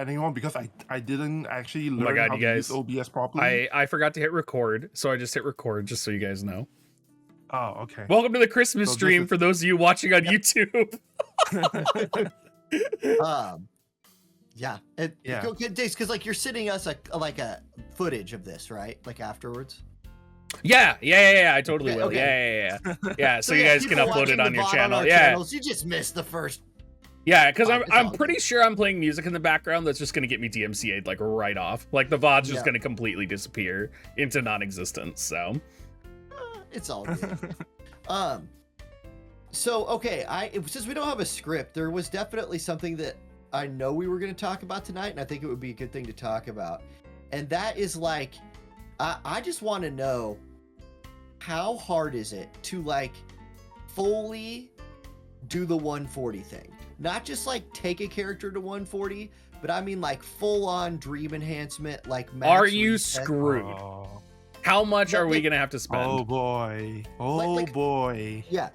anymore because I didn't actually my learn God, how you to guys, use OBS properly. I forgot to hit record, so I just hit record just so you guys know. Oh, okay. Welcome to the Christmas So this stream is- for those of you watching on YouTube. Yeah. Yeah. Because like you're sending us like a footage of this, right? Like afterwards. Yeah. I totally will. Okay. Yeah. So you guys can people upload it watching on the your VOD channel. on our Yeah. channels, you just missed the first. Yeah, because It's I'm all pretty good. sure I'm playing music in the background that's just gonna get me DMCA'd like right off. Like the VOD's just Yeah. gonna completely disappear into non-existence. So It's all good. So okay, since we don't have a script, there was definitely something that I know we were going to talk about tonight, and I think it would be a good thing to talk about, and that is like, I just want to know how hard is it to like fully do the 140 thing, not just like take a character to 140, but I mean like full on dream enhancement, like max are you reset. screwed? Oh, How much are we Like- gonna have to spend? oh boy. Oh Like- boy. Yeah.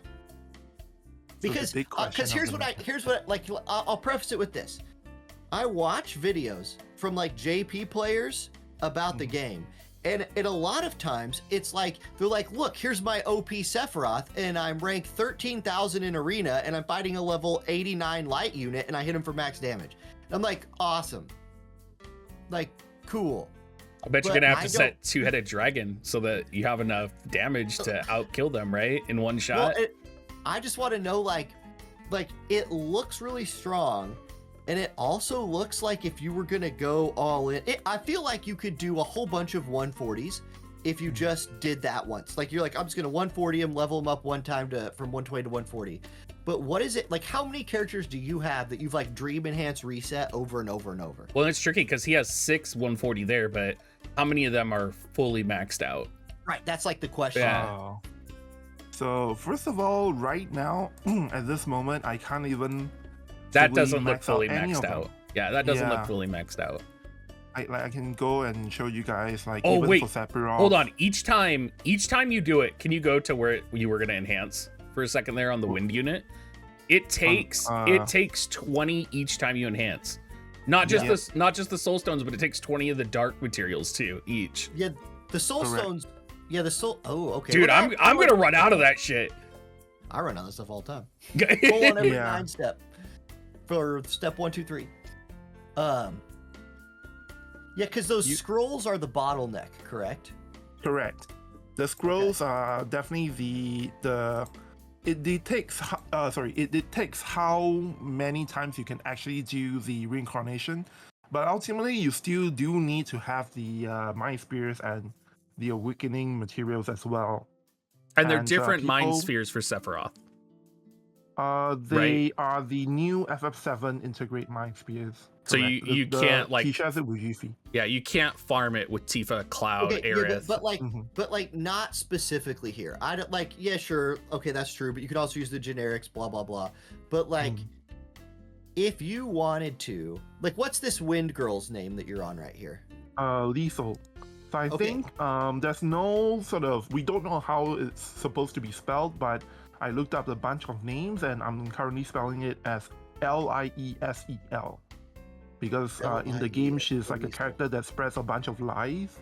So the Because big question of here's the what like I'll preface it with this. I watch videos from like JP players about the game, and a lot of times it's like they're like, look, here's my OP Sephiroth, and I'm ranked 13,000 in arena, and I'm fighting a level 89 light unit, and I hit him for max damage. And I'm like, awesome, like cool. I bet you're But gonna have I to set two-headed dragon so that you have enough damage to outkill them, right? In one shot. Well, I just want to know, like it looks really strong, and it also looks like if you were gonna go all in, I feel like you could do a whole bunch of 140s if you just did that once. Like you're like, I'm just gonna 140 him, level him up one time from 120 to 140. But what is it like? How many characters do you have that you've like dream enhance reset over and over and over? Well, it's tricky because he has 6 140 there, but how many of them are fully maxed out? Right, that's like the question. Yeah. Oh. So first of all, right now, at this moment, I can't even. That fully doesn't look max out fully any maxed of them. out. Yeah, that doesn't look Yeah. fully maxed out. I can go and show you guys like. Oh, even wait. For Sephiroth. Hold on. Each time you do it, can you go to where you were gonna enhance for a second there on the wind unit? It takes 20 each time you enhance. Not just the soul stones, but it takes 20 of the dark materials too each. Yeah, the soul Correct. stones. Yeah, the soul. Oh, okay. Dude, Well, I'm gonna run out of that shit. I run out of this stuff all the time. Full on every Yeah. 9 step for step 1, 2, 3. Yeah, because those scrolls are the bottleneck, correct? Correct. The scrolls are definitely it dictates how many times you can actually do the reincarnation, but ultimately you still do need to have the mind spheres and the awakening materials as well. And they're And, different mind people- spheres for Sephiroth. They are the new FF7 integrate mind spheres. So correct. you can't, like- Tisha's Wujifi. Yeah, you can't farm it with Tifa, Cloud, Okay, yeah, Aerith. but like not specifically here. I don't like. Yeah, sure. Okay, that's true. But you could also use the generics. Blah blah blah. But like, if you wanted to, like, what's this wind girl's name that you're on right here? Lethal. So I Okay. think there's no sort of, we don't know how it's supposed to be spelled, but I looked up a bunch of names and I'm currently spelling it as Liesel. Because in the game she's like a character that spreads a bunch of lies.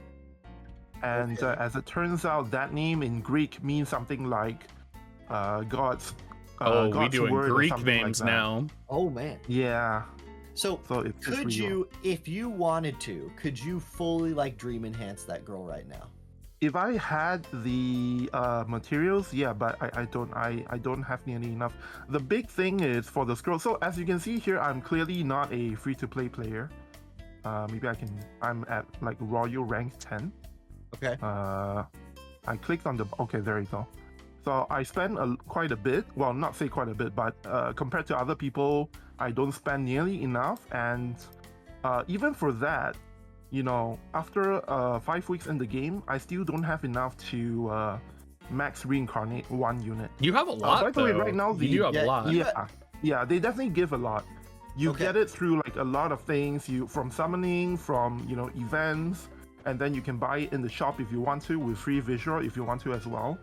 And Okay. as it turns out, that name in Greek means something like God's we God's doing word or Greek something like names that. now. Oh man. Yeah. So So it's could real. you, if you wanted to, could you fully like dream enhance that girl right now? If I had the materials, yeah, but I don't have nearly enough. The big thing is for the scroll. So as you can see here, I'm clearly not a free-to-play player. Maybe I'm at like Royal rank 10. Okay. I clicked on the, okay, there you go. So I spend quite a bit, well, not say quite a bit, but compared to other people, I don't spend nearly enough. And even for that, you know, after 5 weeks in the game, I still don't have enough to max reincarnate one unit. You have a lot, by the way, though. right now, you do have yeah, a lot. Yeah, they definitely give a lot. You Okay. get it through like a lot of things, from summoning, from events, and then you can buy it in the shop if you want to, with free visual if you want to as well.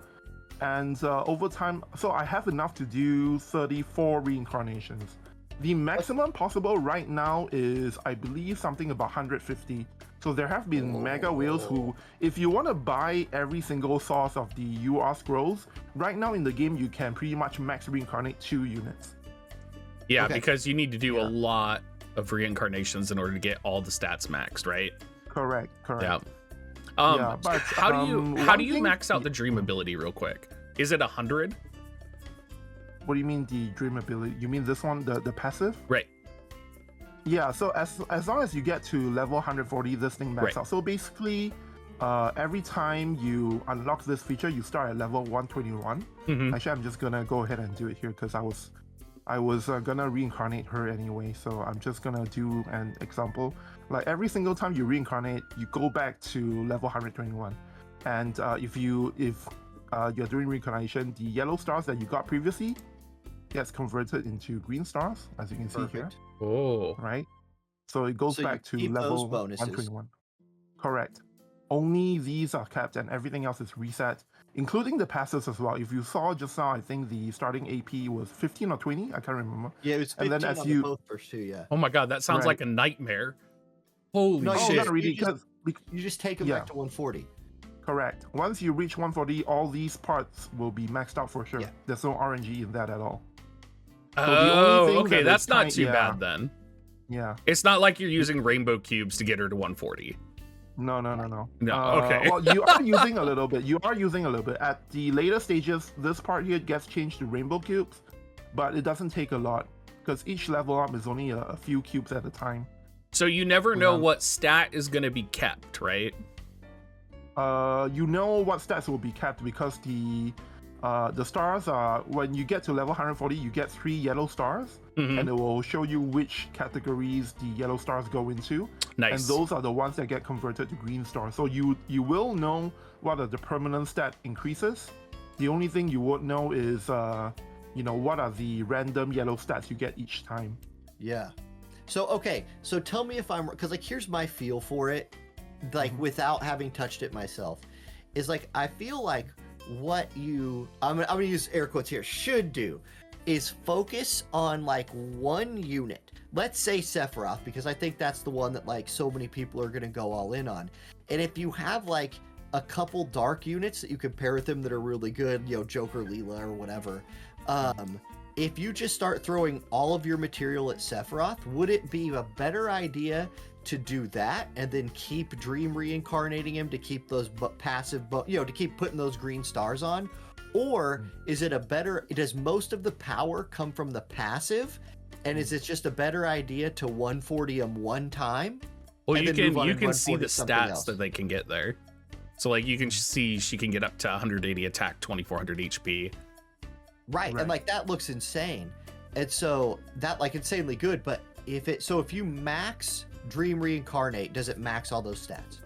And over time, so I have enough to do 34 reincarnations. The maximum possible right now is, I believe, something about 150. So there have been mega whales who, if you want to buy every single source of the UR scrolls, right now in the game you can pretty much max reincarnate 2 units. Yeah, because you need to do a lot of reincarnations in order to get all the stats maxed, right? Correct. Yeah. But how do you max out the dream ability real quick? Is it 100? What do you mean the dream ability? You mean this one, the passive? Right. Yeah, so as long as you get to level 140, this thing max out. So basically, every time you unlock this feature, you start at level 121. Actually, I'm just gonna go ahead and do it here because I was gonna reincarnate her anyway. So I'm just gonna do an example. Like every single time you reincarnate, you go back to level 121, and if you're doing reincarnation, the yellow stars that you got previously gets converted into green stars, as you can see here. Oh. Right? So it goes back to level 121. Correct. Only these are kept and everything else is reset, including the passives as well. If you saw just now, I think the starting AP was 15 or 20. I can't remember. Yeah, it was 15 and then as on you... the both first two, yeah. Oh my god, that sounds like a nightmare. Holy shit. Not really, you just take them back to 140. Correct. Once you reach 140, all these parts will be maxed out for sure. Yeah. There's no RNG in that at all. So okay, that's not too bad then. Yeah. It's not like you're using rainbow cubes to get her to 140. No. Okay. Well, you are using a little bit. At the later stages, this part here gets changed to rainbow cubes, but it doesn't take a lot because each level up is only a few cubes at a time. So you never know what stat is going to be kept, right? You know what stats will be kept because the stars are, when you get to level 140, you get 3 yellow stars, and it will show you which categories the yellow stars go into. Nice. And those are the ones that get converted to green stars. So you will know what are the permanent stat increases. The only thing you won't know is, what are the random yellow stats you get each time. Yeah. So tell me if I'm, because like here's my feel for it, like without having touched it myself, is like I feel like what I'm gonna use air quotes here, should do is focus on like one unit. Let's say Sephiroth, because I think that's the one that like so many people are gonna go all in on. And if you have like a couple dark units that you can pair with them that are really good, Joker, Leela, or whatever, if you just start throwing all of your material at Sephiroth, would it be a better idea to do that and then keep dream reincarnating him to keep those passive, to keep putting those green stars on? Or is it does most of the power come from the passive? And is it just a better idea to 140 him one time? Well, you can see the stats that they can get there. So like you can see she can get up to 180 attack, 2400 HP. Right, and like that looks insane. And so that like insanely good, but if you max Dream Reincarnate, does it max all those stats?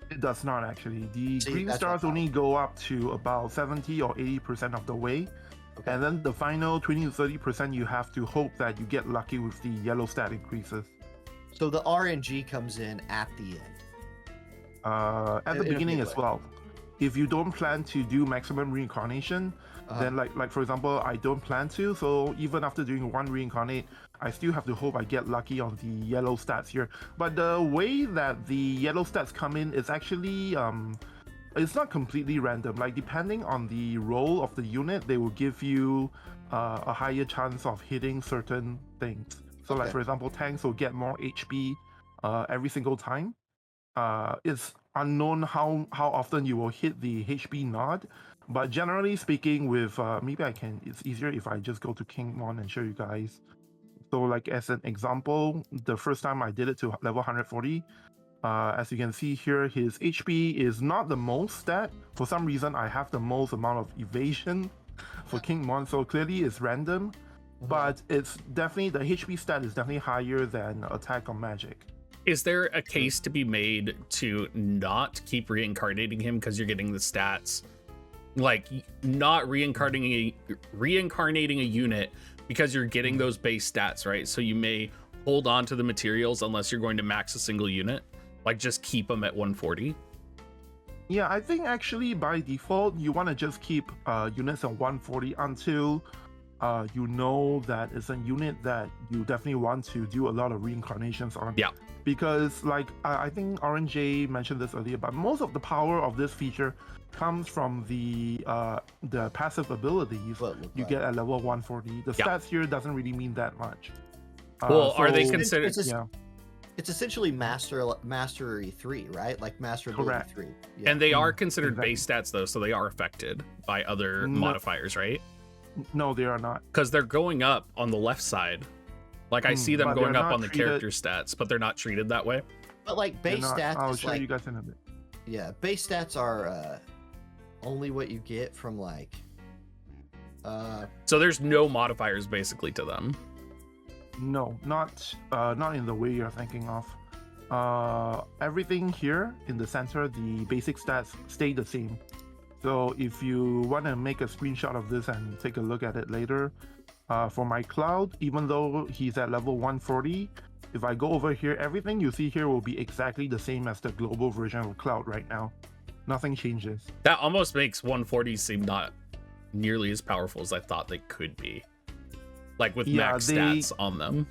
It does not actually. The green stars only go up to about 70 or 80% of the way. Okay. And then the final 20 to 30% you have to hope that you get lucky with the yellow stat increases. So the RNG comes in at the end. At the beginning as well. If you don't plan to do maximum reincarnation, then like for example, I don't plan to, so even after doing one reincarnate, I still have to hope I get lucky on the yellow stats here. But the way that the yellow stats come in is actually it's not completely random. Like depending on the role of the unit, they will give you a higher chance of hitting certain things. So like for example, tanks will get more HP every single time. It's unknown how often you will hit the HP nod, but generally speaking, with it's easier if I just go to King Mon and show you guys. So like as an example, the first time I did it to level 140, as you can see here, his HP is not the most stat. For some reason, I have the most amount of evasion for King Mon, so clearly it's random, but it's definitely, the HP stat is definitely higher than attack or magic. Is there a case to be made to not keep reincarnating him because you're getting the stats? Like not reincarnating a unit because you're getting those base stats, right? So you may hold on to the materials unless you're going to max a single unit. Like just keep them at 140. Yeah, I think actually by default you want to just keep units at 140 until you know that it's a unit that you definitely want to do a lot of reincarnations on. Yeah. Because like I think Orange mentioned this earlier, but most of the power of this feature comes from the passive abilities you get at level 140. The stats here doesn't really mean that much. Well, are they considered? It's essentially mastery 3, right? Like master ability 3. Yeah. And they are considered base stats though, so they are affected by other modifiers, right? No, they are not. Because they're going up on the left side. Like I see them going up on the character stats, but they're not treated that way. But like base stats, I'll show you guys in a bit. Yeah, base stats are only what you get from like. So there's no modifiers basically to them. No, not in the way you're thinking of. Everything here in the center, the basic stats stay the same. So if you want to make a screenshot of this and take a look at it later, for my Cloud, even though he's at level 140, if I go over here, everything you see here will be exactly the same as the global version of Cloud right now. Nothing changes. That almost makes 140 seem not nearly as powerful as I thought they could be. Like with max stats on them.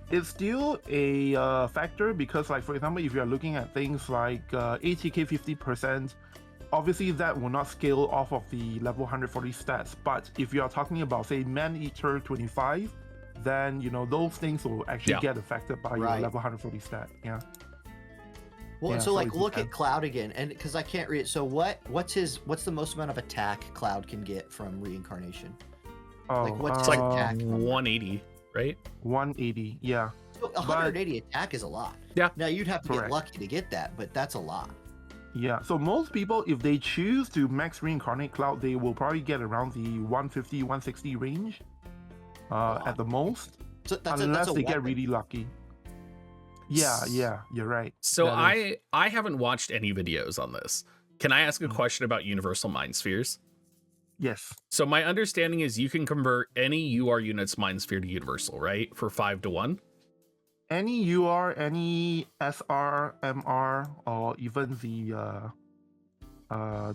It's still a factor because, like, for example, if you're looking at things like ATK 50%, obviously that will not scale off of the level 140 stats. But if you are talking about, say, Man-Eater 25, then, you know, those things will actually get affected by your level 140 stat. Yeah. Well, so like look at Cloud again, and because I can't read it. So what's the most amount of attack Cloud can get from reincarnation? Like what's like attack? 180, right? 180, yeah. So 180 attack is a lot. Yeah. Now you'd have to get lucky to get that, but that's a lot. Yeah. So most people, if they choose to max reincarnate Cloud, they will probably get around the 150, 160 range, at the most, unless they get really lucky. Yeah, you're right. So I haven't watched any videos on this. Can I ask a question about universal mind spheres? Yes. So my understanding is you can convert any UR unit's mind sphere to universal, right? For 5-1. Any UR, any SR, MR, or even the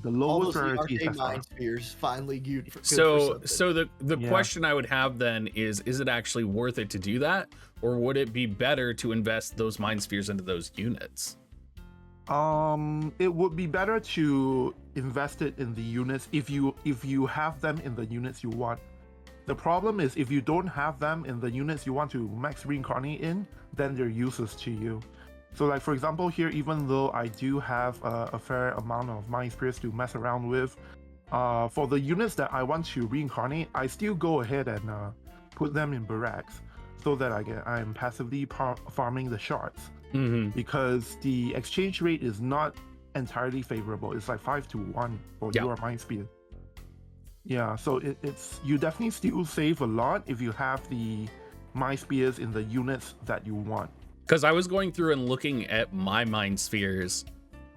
lowest rarity is mind spheres finally good for so the question I would have then is it actually worth it to do that, or would it be better to invest those mind spheres into those units? It would be better to invest it in the units if you have them in the units you want. The problem is if you don't have them in the units you want to max reincarnate in, then they're useless to you. So like for example here, even though I do have a fair amount of mind spheres to mess around with, for the units that I want to reincarnate, I still go ahead and put them in barracks so that I am passively farming the shards. Because the exchange rate is not entirely favorable. It's like 5-1 for your mind sphere. Yeah, so it's you definitely still save a lot if you have the mind spheres in the units that you want. Because I was going through and looking at my mind spheres,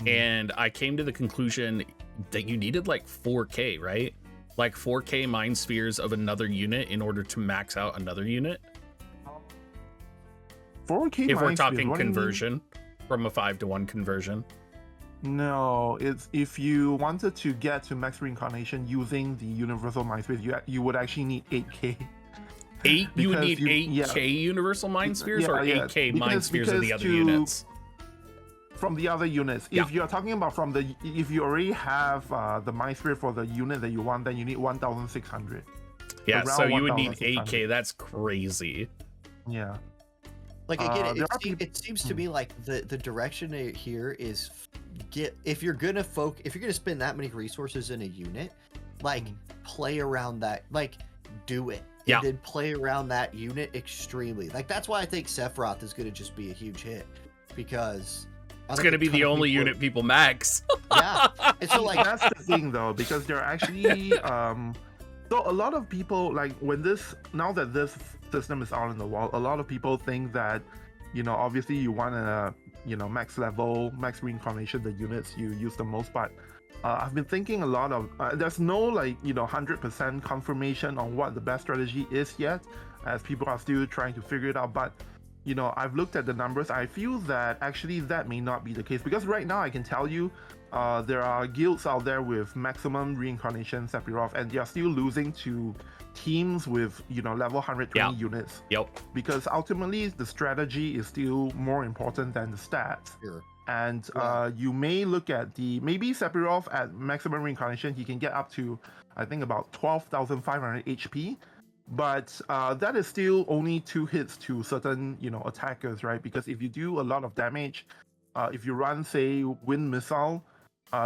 and I came to the conclusion that you needed like 4K, right? Like 4K mind spheres of another unit in order to max out another unit. 4K if we're talking conversion from a 5-1 conversion. No, it's if you wanted to get to max reincarnation using the universal mind spheres, you would actually need 8K. You would need 8K universal mind spheres or 8K mind spheres of the other units? From the other units. If you're talking about if you already have the mind sphere for the unit that you want, then you need 1,600. Yeah, so you would need 8K. That's crazy. Yeah. Like again, it seems to me like the direction here is if you're gonna spend that many resources in a unit, like play around that, like do it. And then play around that unit extremely. Like that's why I think Sephiroth is gonna just be a huge hit, because it's gonna be the only unit people max. Yeah. And so like that's the thing though, because they're actually so a lot of people, like now that this system is out in the wild, a lot of people think that, you know, obviously you want to, you know, max reincarnation the units you use the most, but I've been thinking a lot of there's no like, you know, 100% confirmation on what the best strategy is yet, as people are still trying to figure it out. But I've looked at the numbers. I feel that actually that may not be the case because right now I can tell you there are guilds out there with maximum reincarnation Sephiroth, and they are still losing to teams with level 120 units. Yep. Because ultimately the strategy is still more important than the stats. Sure. And you may look at maybe Sephiroth at maximum reincarnation, he can get up to I think about 12,500 HP. But that is still only 2 hits to certain attackers, right? Because if you do a lot of damage, if you run say wind missile,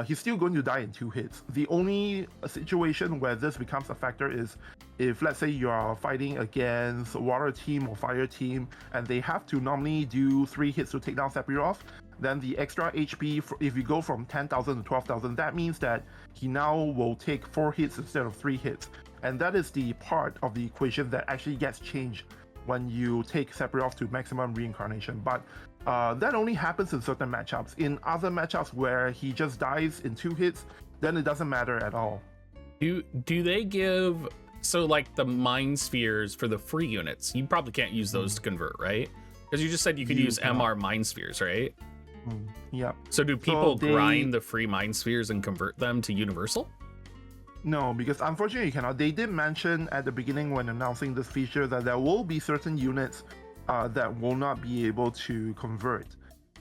he's still going to die in 2 hits. The only situation where this becomes a factor is if, let's say, you are fighting against a water team or fire team, and they have to normally do 3 hits to take down Sephiroth, then the extra HP, if you go from 10,000 to 12,000, that means that he now will take 4 hits instead of 3 hits. And that is the part of the equation that actually gets changed when you take Sephiroth to maximum reincarnation. But that only happens in certain matchups. In other matchups where he just dies in 2 hits, then it doesn't matter at all. Do they give like the mind spheres for the free units? You probably can't use those to convert, right? Because you just said you could use MR mind spheres, right? Yeah. So do people grind the free mind spheres and convert them to universal? No, because unfortunately you cannot. They did mention at the beginning when announcing this feature that there will be certain units that will not be able to convert.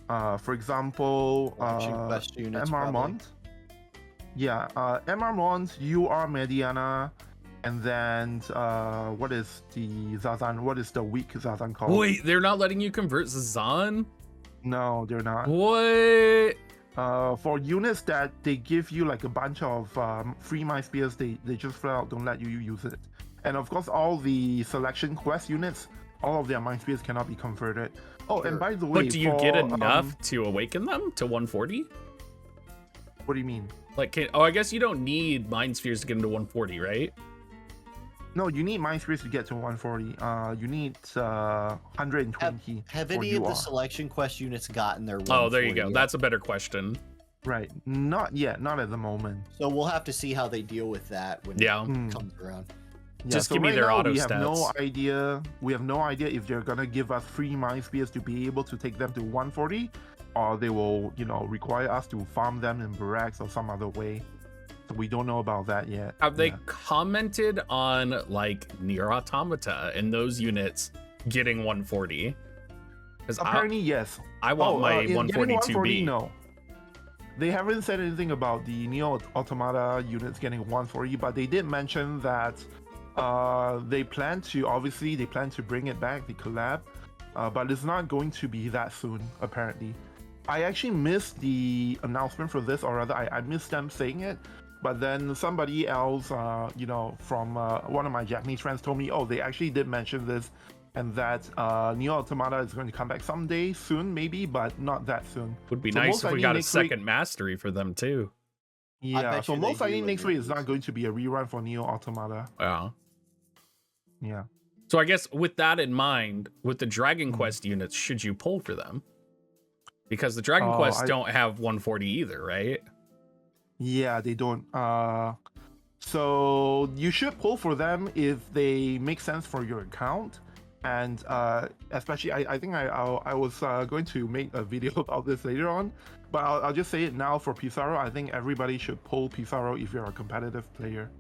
For example, MR Mont. Yeah, MR Mont, UR Mediana, and then what is the Zazan? What is the weak Zazan called? Wait, they're not letting you convert Zazan? No, they're not. What? For units that they give you like a bunch of free mind spears, they just flat out don't let you use it. And of course, all the selection quest units, all of their mind spears cannot be converted. Oh, and by the way, but do you get enough to awaken them to 140? What do you mean? Like, I guess you don't need mind spheres to get them to 140, right? No, you need mind spheres to get to 140. You need 120. Have any of the selection quest units gotten their 140? Oh, there you go. Yet? That's a better question. Right. Not yet. Not at the moment. So we'll have to see how they deal with that when it comes around. Yeah, just so give me right their now, auto we stats. have no idea. We have no idea if they're gonna give us free mind spears to be able to take them to 140, or they will, require us to farm them in barracks or some other way. So we don't know about that yet. Have they commented on like Nier Automata and those units getting 140? Because apparently, yes. I want my 142B. No. They haven't said anything about the Nier Automata units getting 140, but they did mention that they plan to bring it back, the collab, but it's not going to be that soon, apparently. I actually missed the announcement for this, or rather, I missed them saying it. But then somebody else, from one of my Japanese friends told me, oh, they actually did mention this, and that Nier Automata is going to come back someday soon, maybe, but not that soon. Would be nice if we got a second mastery for them too. Yeah, so most likely next week is not going to be a rerun for Nier Automata. Yeah. So I guess with that in mind, with the Dragon Quest units, should you pull for them? Because the Dragon Quests don't have 140 either, right? Yeah, they don't. So you should pull for them if they make sense for your account, and especially I think I was going to make a video about this later on, but I'll just say it now for Pizarro. I think everybody should pull Pizarro if you're a competitive player,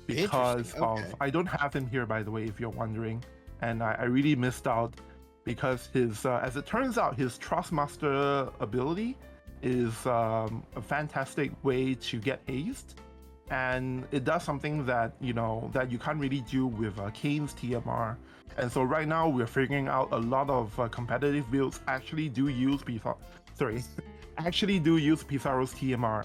because I don't have him here, by the way, if you're wondering, and I really missed out because his as it turns out, his Trustmaster ability is a fantastic way to get haste, and it does something that that you can't really do with Kane's TMR. And so right now we're figuring out a lot of competitive builds actually do use Pizarro's TMR.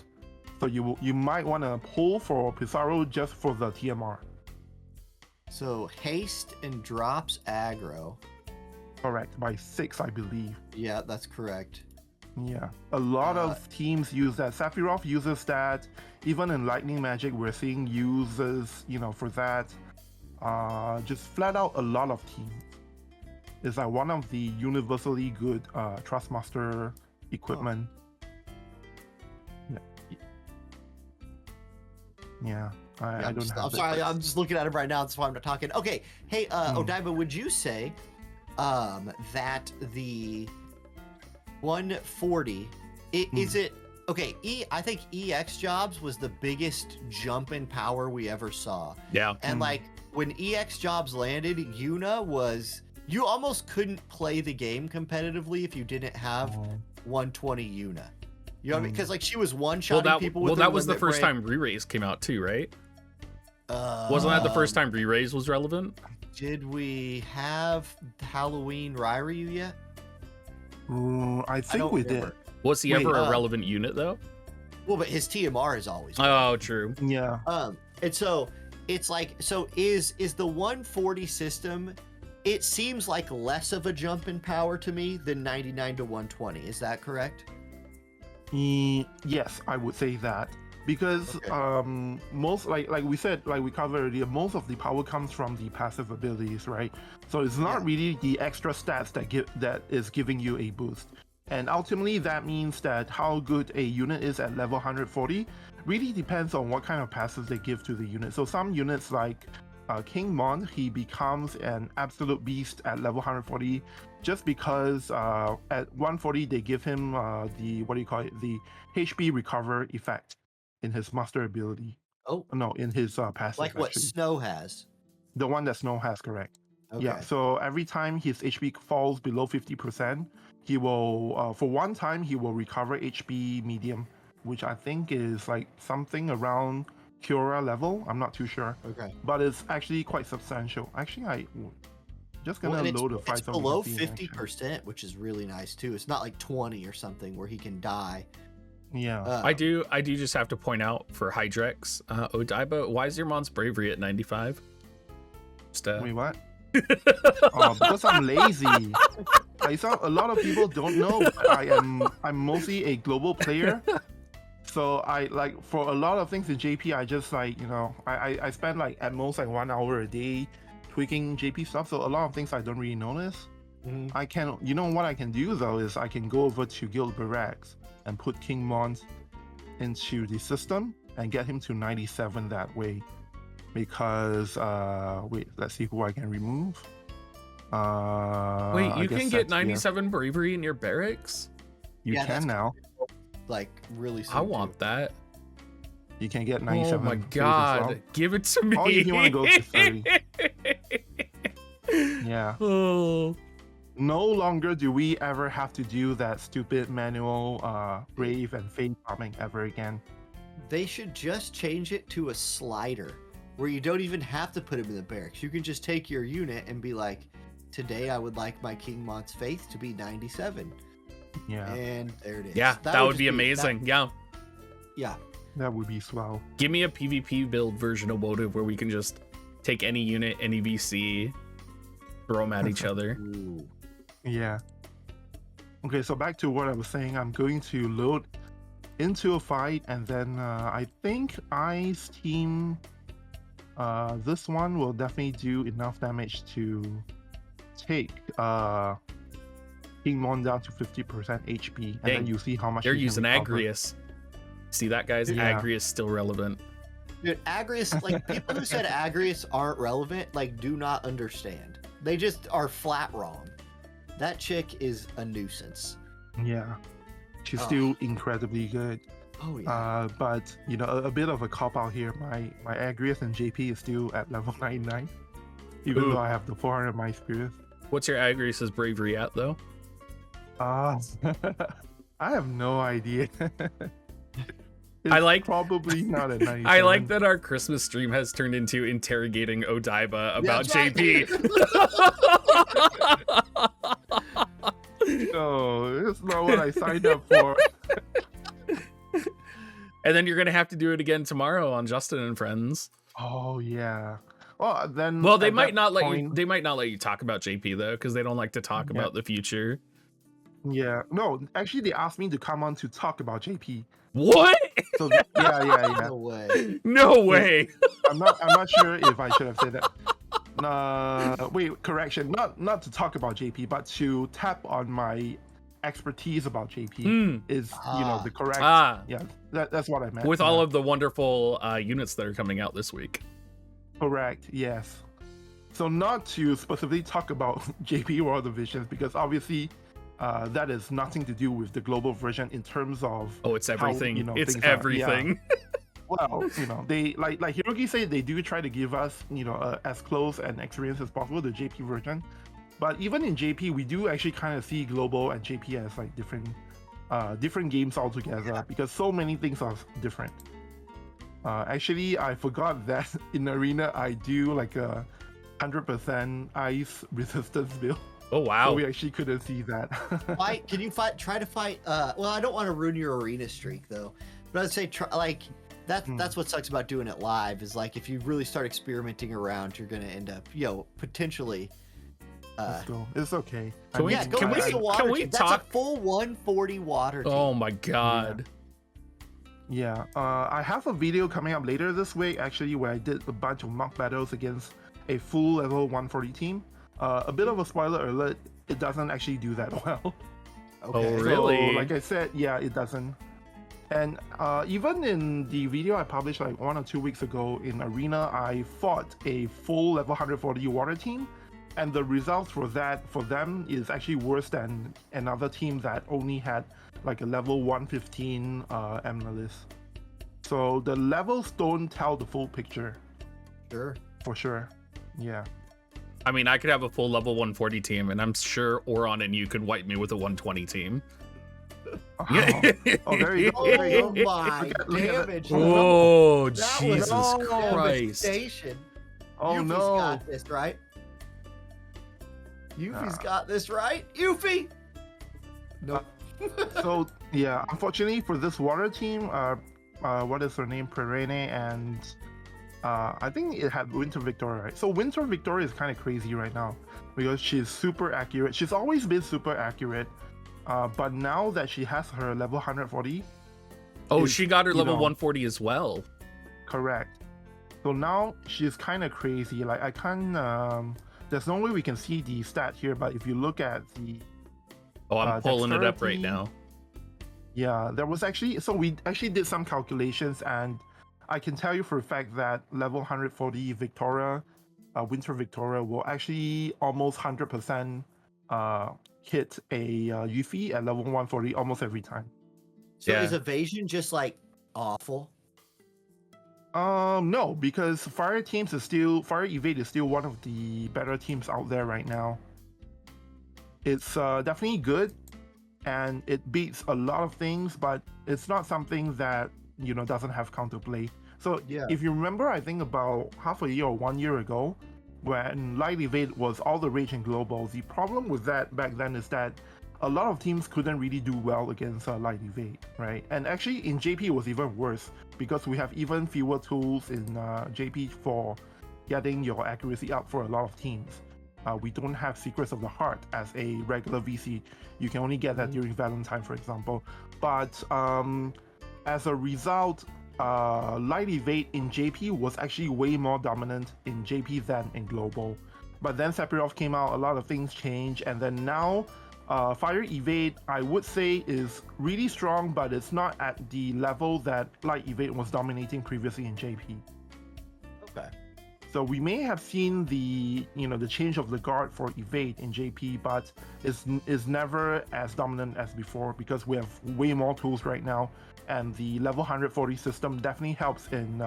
So you might want to pull for Pizarro just for the TMR. So haste and drops aggro. Correct, by 6, I believe. Yeah, that's correct. Yeah, a lot of teams use that. Sephiroth uses that. Even in Lightning Magic, we're seeing users, for that. Just flat out, a lot of teams. It's like one of the universally good Trustmaster equipment. Yeah. I don't have. I'm sorry, I'm just looking at him right now. That's why I'm not talking. Okay, hey, Odaiba, would you say that the 140 is it okay? I think EX jobs was the biggest jump in power we ever saw. Yeah. And like when EX jobs landed, Yuna was you almost couldn't play the game competitively if you didn't have 120 Yuna. You know what I mean? Because like she was one-shotting people with that was the first time re-raise came out too, right? Wasn't that the first time re-raise was relevant? Did we have Halloween Ryryu yet? I think we did. Was he ever a relevant unit though? Well, but his TMR is always good. Oh, true. Yeah. And so it's like, so is the 140 system, it seems like less of a jump in power to me than 99 to 120. Is that correct? Yes, I would say that. Because most like we said, like we covered earlier, most of the power comes from the passive abilities, right? So it's not really the extra stats that is giving you a boost. And ultimately that means that how good a unit is at level 140 really depends on what kind of passives they give to the unit. So some units like King Mon, he becomes an absolute beast at level 140 just because at 140 they give him the the HP recover effect in his master ability. Oh no, in his passive. Like what Snow has. The one that Snow has, correct. Okay. Yeah, so every time his HP falls below 50%, he will, for one time, he will recover HP medium, which I think is like something around Cura level. I'm not too sure. Okay. But it's actually quite substantial. Actually, I just gonna load a fight. It's below 50%, which is really nice too. It's not like 20 or something where he can die. Yeah. I do just have to point out for Hydrex, Odaiba, why is your Mon's bravery at 95? Just, Wait, what? Because I'm lazy. A lot of people don't know, but I'm mostly a global player. So I like for a lot of things in JP, I just like, I spend like at most like 1 hour a day tweaking JP stuff. So a lot of things I don't really notice. I can, what I can do though is I can go over to Guild Barracks and put King Mons into the system and get him to 97 that way. Because wait, let's see who I can remove. Wait, you can get 97 bravery in your barracks? You can now. Like really soon. I want that. You can get 97. Oh my god, well. Give it to me. Oh, if you want to go to 30. Yeah. Oh. No longer do we ever have to do that stupid manual brave and fade farming ever again. They should just change it to a slider where you don't even have to put him in the barracks. You can just take your unit and be like, today I would like my King Mon's Faith to be 97. Yeah. And there it is. Yeah, that would be amazing. Yeah. That would be swell. Give me a PvP build version of WoTV where we can just take any unit, any VC, throw them at each other. Ooh. Yeah. Okay, so back to what I was saying. I'm going to load into a fight, and then I think I's team, this one will definitely do enough damage to take King Mon down to 50% HP, and then you see how much they're using Agrius. See that, guys? Yeah. Agrius still relevant. Dude, Agrius, like people who said Agrius aren't relevant, like do not understand. They just are flat wrong. That chick is a nuisance. Yeah, she's still incredibly good. Oh yeah. But a bit of a cop out here. My Agrius and JP is still at level 99, even though I have the 400 my spirit. What's your Agrius's bravery at though? I have no idea. I like probably not at 97. I like that our Christmas stream has turned into interrogating Odaiba about JP. No, it's not what I signed up for. And then you're gonna have to do it again tomorrow on Justin and Friends. Oh yeah. Well then. Well, they might not let you. They might not let you talk about JP though, because they don't like to talk about the future. Yeah. No, actually, they asked me to come on to talk about JP. What? So yeah. No way. No way. I'm not sure if I should have said that. Wait, correction. Not to talk about JP, but to tap on my expertise about JP is the correct. Yeah, that's what I meant. With all of the wonderful units that are coming out this week. Correct. Yes. So not to specifically talk about JP World Divisions, because obviously that is nothing to do with the global version in terms of it's everything. How, it's things everything. Well, they like Hiroki said, they do try to give us as close an experience as possible, the JP version. But even in JP, we do actually kind of see global and JP as like different games altogether, because so many things are different. Actually, I forgot that in Arena I do like a 100% ice resistance build. Oh wow! So we actually couldn't see that. Can you try to fight? Well, I don't want to ruin your arena streak though, but I'd say that's what sucks about doing it live is like if you really start experimenting around, you're gonna end up potentially. Let's go. It's okay. Can we That's talk? a full 140 water team. Oh my god! Yeah. I have a video coming up later this week actually where I did a bunch of mock battles against a full level 140 team. A bit of a spoiler alert, it doesn't actually do that well. Okay. Oh really? So, like I said, yeah, it doesn't. And even in the video I published like 1 or 2 weeks ago in Arena, I fought a full level 140 water team, and the results for them is actually worse than another team that only had like a level 115 Amethyst. So the levels don't tell the full picture. Sure. For sure. Yeah. I mean, I could have a full level 140 team, and I'm sure Auronnj and you could wipe me with a 120 team. Oh, there you go. There you Oh go. my damage! Oh, That Jesus was Christ. devastation. Oh Yuffie's no. got this, right? Yuffie's got this, right? Yuffie! Nope. So yeah, unfortunately for this water team, what is her name? Perene and I think it had Winter Victoria, right? So Winter Victoria is kind of crazy right now because she's super accurate. She's always been super accurate, but now that she has her level 140, She got her level 140 as well. Correct. So now she's kind of crazy. Like I can't. There's no way we can see the stat here, but if you look at the I'm pulling it up right dexterity, now. Yeah, there was actually. So we actually did some calculations, and I can tell you for a fact that level 140 Victoria, Winter Victoria, will actually almost 100% hit a Yuffie at level 140 almost every time. So Yeah. is evasion just like awful? No, because Fire Evade is still one of the better teams out there right now. It's definitely good, and it beats a lot of things, but it's not something that doesn't have counterplay. So Yeah. if you remember, I think about half a year or 1 year ago, when Light Evade was all the rage in global, the problem with that back then is that a lot of teams couldn't really do well against Light Evade, right? And actually in JP it was even worse because we have even fewer tools in JP for getting your accuracy up for a lot of teams. We don't have Secrets of the Heart as a regular VC. You can only get that during Valentine, for example. But as a result, Light Evade in JP was actually way more dominant in JP than in Global. But then Sephiroth came out, a lot of things changed, and then now Fire Evade, I would say, is really strong, but it's not at the level that Light Evade was dominating previously in JP. Okay. So we may have seen the change of the guard for Evade in JP, but is never as dominant as before because we have way more tools right now, and the level 140 system definitely helps in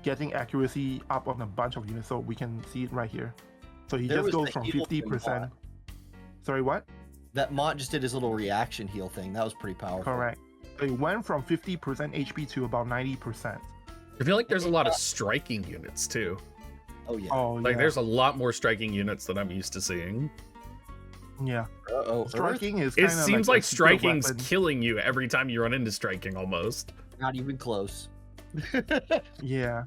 getting accuracy up on a bunch of units. So we can see it right here. So he just goes from 50%. Sorry, what? That Mont just did his little reaction heal thing. That was pretty powerful. Correct. So it went from 50% HP to about 90%. I feel like there's a lot of striking units too. Oh yeah. Oh, Like yeah. there's a lot more striking units than I'm used to seeing. Yeah. Uh-oh. Striking is It kind of seems like like a secret striking's weapon. killing you every time you run into striking almost. Not even close. Yeah.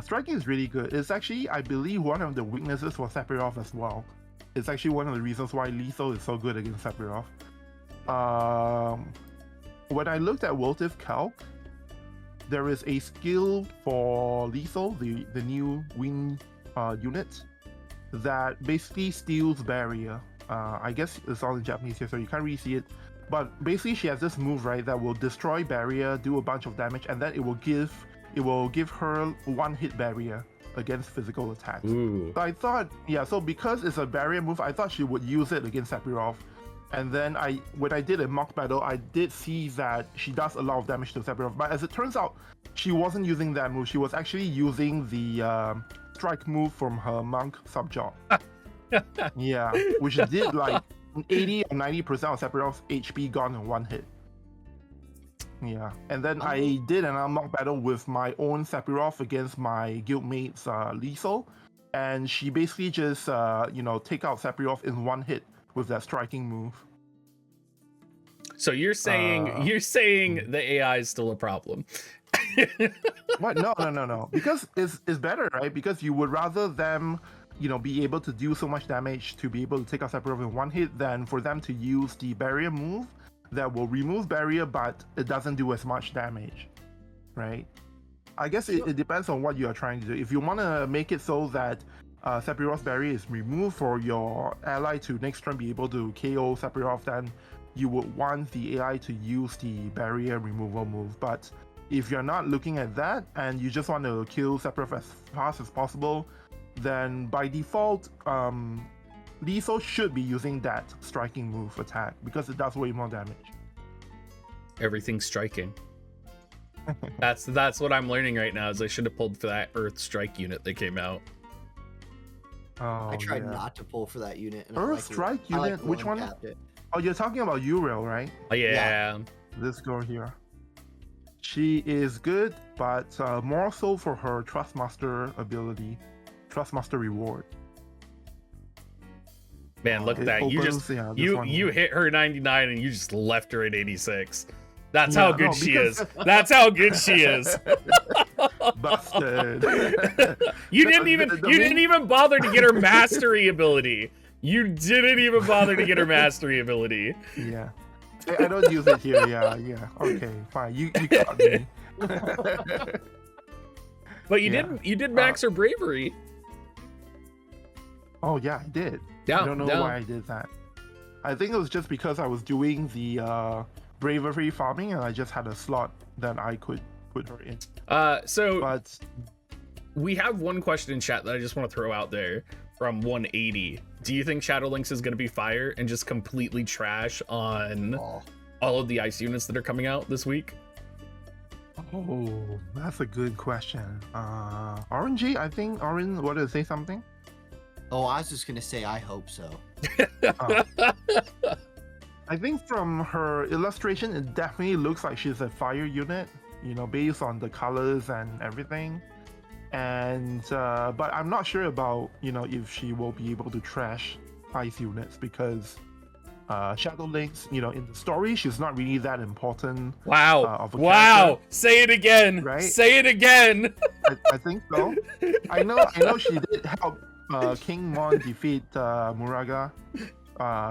Striking is really good. It's actually, I believe, one of the weaknesses for Sephiroth as well. It's actually one of the reasons why Lethal is so good against Sephiroth. When I looked at WoTV Calc, there is a skill for Lethal, the new wing unit, that basically steals barrier. I guess it's all in Japanese here, so you can't really see it. But basically, she has this move, right, that will destroy barrier, do a bunch of damage, and then it will give her one hit barrier. against physical attacks. Ooh. So I thought, yeah, so because it's a barrier move, I thought she would use it against Sephiroth. And then when I did a mock battle, I did see that she does a lot of damage to Sephiroth. But as it turns out, she wasn't using that move. She was actually using the strike move from her monk subjob. Yeah, which did like 80 or 90% of Sephiroth's HP gone in one hit. Yeah, and then I did an unlock battle with my own Sephiroth against my guildmate's Liesel, and she basically just take out Sephiroth in one hit with that striking move. So you're saying the AI is still a problem? What? No. Because it's better, right? Because you would rather them, be able to do so much damage to be able to take out Sephiroth in one hit than for them to use the barrier move that will remove barrier, but it doesn't do as much damage, right? I guess it depends on what you are trying to do. If you want to make it so that Sephiroth's barrier is removed for your ally to next turn be able to KO Sephiroth, then you would want the AI to use the barrier removal move. But if you're not looking at that and you just want to kill Sephiroth as fast as possible, then by default, Liesel should be using that striking move attack because it does way more damage. Everything's striking. That's what I'm learning right now. Is I should have pulled for that Earth Strike unit that came out. Oh, I tried not to pull for that unit. And Earth Strike unit? Which one? Oh, you're talking about Uriel, right? Oh, yeah. This girl here. She is good, but more so for her Trustmaster ability, Trustmaster reward. Man, look at that. You hit her 99 and you just left her at 86. That's how good she is. That's how good she is. Busted. You didn't even bother to get her mastery ability. You didn't even bother to get her mastery ability. Yeah. I don't use it here. Yeah. Okay, fine. You got me. But you did max her bravery. Oh yeah, I did. I don't know why I did that. I think it was just because I was doing the bravery farming and I just had a slot that I could put her in. But we have one question in chat that I just want to throw out there from 180. Do you think Shadow Lynx is going to be fire and just completely trash on all of the ice units that are coming out this week? Oh, that's a good question. Orange, I think Orange wanted to say something. Oh, I was just gonna say I hope so. I think from her illustration, it definitely looks like she's a fire unit, based on the colors and everything. And but I'm not sure about if she will be able to trash ice units because Shadow Lynx, in the story, she's not really that important. Wow! Wow! Say it again! Right? Say it again! I think so. I know she did help King Mon defeat Muraga.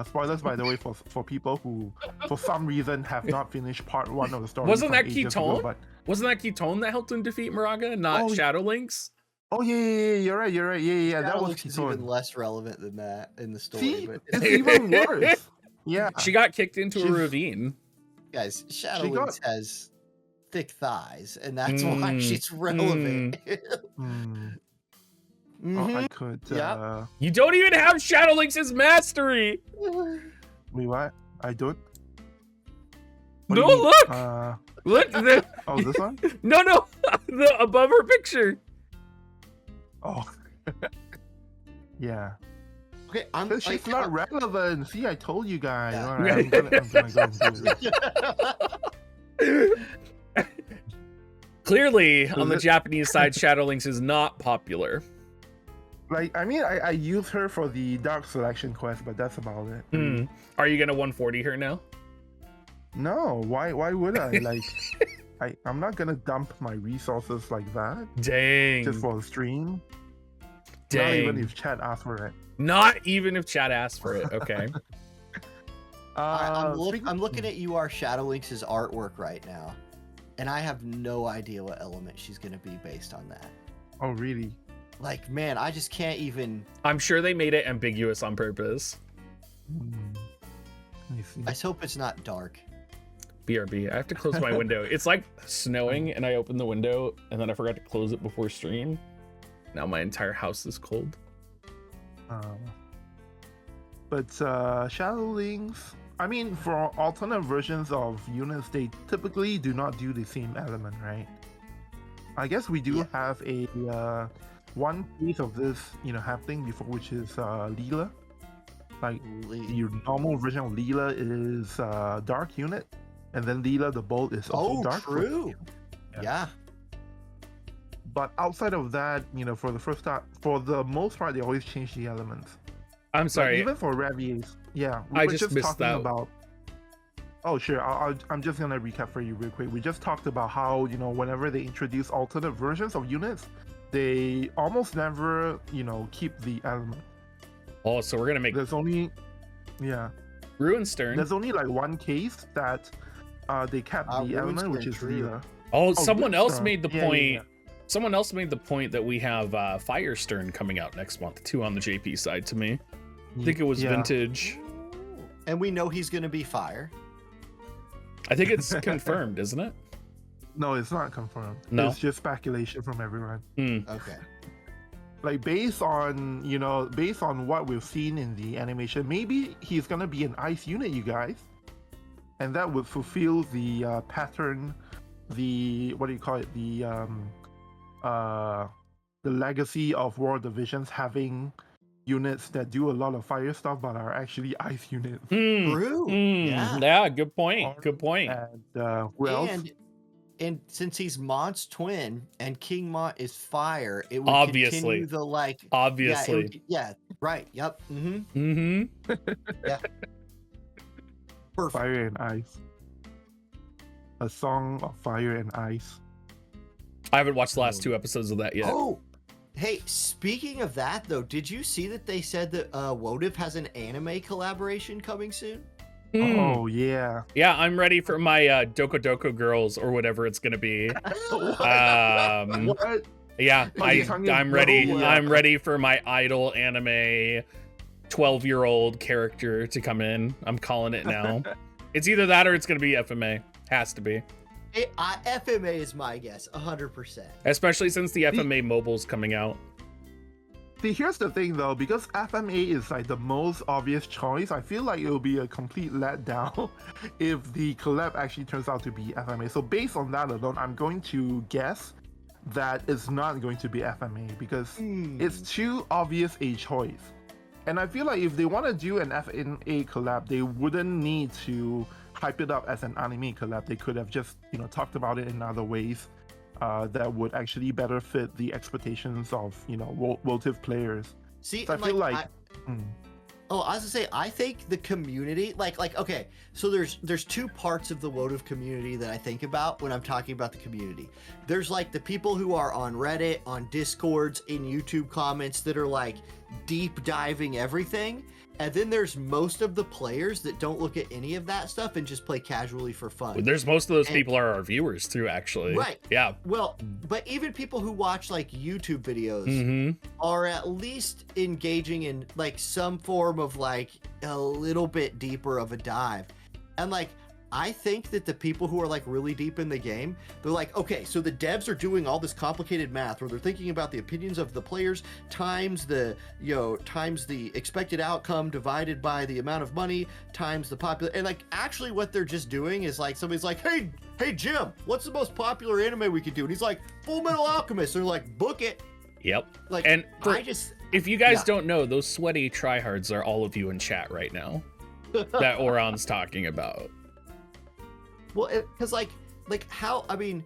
Spoilers, by the way, for people who, for some reason, have not finished part 1 of the story. Wasn't that Ketone? Wasn't that Ketone that helped him defeat Muraga, not Shadow Lynx? Oh yeah, you're right. Yeah. Shadow That was Lynx is even less relevant than that in the story. See? But It's even worse. Yeah. She got kicked into a ravine. Guys, Shadow Lynx has thick thighs, and that's why she's relevant. Oh, I could. You don't even have Shadow Lynx's mastery. Wait, what? I don't. No, look. Look. Oh, this one? No. The above her picture. Oh. Yeah. Okay, she's not relevant. See, I told you guys. Yeah. All right, I'm gonna go do this. Clearly, on the Japanese side, Shadow Lynx is not popular. Like, I mean, I use her for the Dark Selection quest, but that's about it. Are you gonna 140 her now? No, why would I? Like, I'm not gonna dump my resources like that. Dang. Just for a stream. Dang. Not even if chat asks for it. Not even if chat asks for it. Okay. I'm looking at Shadow Lynx's artwork right now, and I have no idea what element she's gonna be based on that. Oh, really? Like, man, I just can't even. I'm sure they made it ambiguous on purpose. Let me see. I just hope it's not dark. BRB. I have to close my window. It's like snowing, and I opened the window, and then I forgot to close it before stream. Now my entire house is cold. But Shadowlings, I mean, for alternate versions of units, they typically do not do the same element, right? I guess we do have a one piece of this, happening before, which is Leela. Like your normal version of Leela is dark unit, and then Leela the Bolt is also dark. True. Yeah. But outside of that, for the most part, they always change the elements. I'm sorry. Like, even for Ravies, yeah. I just missed that. About. Oh, sure. I'm just gonna recap for you real quick. We just talked about how whenever they introduce alternate versions of units, they almost never keep the element. Oh, so we're gonna make. There's only, Ruinstern. There's only like one case that they kept the element, which is Leela. Oh, someone else made the point. Yeah. Someone else made the point that we have Firestern coming out next month too on the JP side. To me, I think it was vintage. And we know he's gonna be fire. I think it's confirmed, isn't it? No, it's not confirmed. No, it's just speculation from everyone. Okay. Like based on what we've seen in the animation, maybe he's gonna be an ice unit, you guys, and that would fulfill the pattern, the legacy of War Divisions having units that do a lot of fire stuff but are actually ice units. True. Yeah. Good point. Good point. And who else? And since he's Mont's twin and King Mont is fire, it would Obviously. continue the Obviously. Yeah, right. Yep. Yeah. Perfect. Fire and ice. A song of fire and ice. I haven't watched the last 2 episodes of that yet. Oh, hey, speaking of that though, did you see that they said that WoTV has an anime collaboration coming soon? Oh yeah. Yeah, I'm ready for my Doko Doko Girls or whatever it's gonna be. What? Yeah, I'm ready. No, I'm ready for my idol anime 12-year-old character to come in. I'm calling it now. It's either that or it's gonna be FMA. Has to be. FMA is my guess, 100%. Especially since the FMA mobile's coming out. See, here's the thing though, because FMA is like the most obvious choice, I feel like it'll be a complete letdown if the collab actually turns out to be FMA. So based on that alone, I'm going to guess that it's not going to be FMA because it's too obvious a choice. And I feel like if they want to do an FMA collab, they wouldn't need to hype it up as an anime collab. They could have just, talked about it in other ways. That would actually better fit the expectations of WoTV players. See, so I feel like I was gonna say, I think the community, okay, so there's 2 parts of the WoTV community that I think about when I'm talking about the community. There's like the people who are on Reddit, on Discords, in YouTube comments that are like deep diving everything. And then there's most of the players that don't look at any of that stuff and just play casually for fun. There's most of those people are our viewers too, actually. Right. Yeah. Well, but even people who watch like YouTube videos are at least engaging in like some form of like a little bit deeper of a dive. And like, I think that the people who are like really deep in the game, they're like, okay, so the devs are doing all this complicated math where they're thinking about the opinions of the players times the expected outcome divided by the amount of money times the popular, and like actually what they're just doing is like somebody's like, hey Jim, what's the most popular anime we could do? And he's like, Full Metal Alchemist. They're like, book it. Yep. Like, and if you guys yeah. don't know, those sweaty tryhards are all of you in chat right now that Auronnj's talking about. Well, because like how, I mean,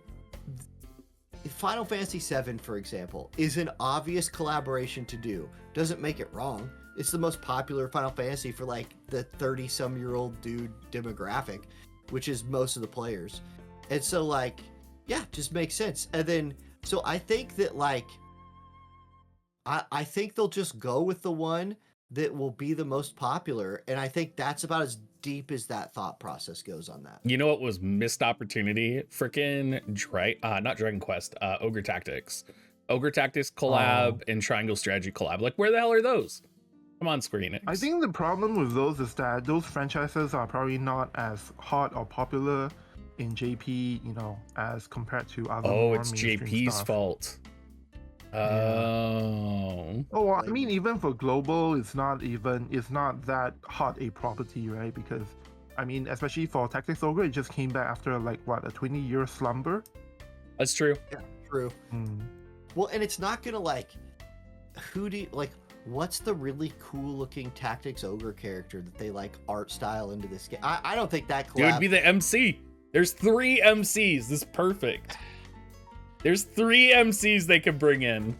Final Fantasy VII, for example, is an obvious collaboration to do. Doesn't make it wrong. It's the most popular Final Fantasy for like the 30-some-year-old dude demographic, which is most of the players. And so like, yeah, just makes sense. And then, so I think that like, I think they'll just go with the one that will be the most popular. And I think that's about as deep as that thought process goes on that. You know what was missed opportunity? Freaking not Dragon Quest, Ogre Tactics. Ogre Tactics collab and Triangle Strategy collab. Like, where the hell are those? Come on, Square Enix. I think the problem with those is that those franchises are probably not as hot or popular in JP, as compared to other. Oh, more it's mainstream JP's stuff. fault. Oh. Oh, well, I mean, even for global, it's not that hot a property, right? Because, I mean, especially for Tactics Ogre, it just came back after like what, a 20-year slumber. That's true. Yeah, true. Well, and it's not gonna like, what's the really cool looking Tactics Ogre character that they like art style into this game? I don't think that collab. It would be the MC. There's 3 MCs. This is perfect. There's 3 MCs they could bring in.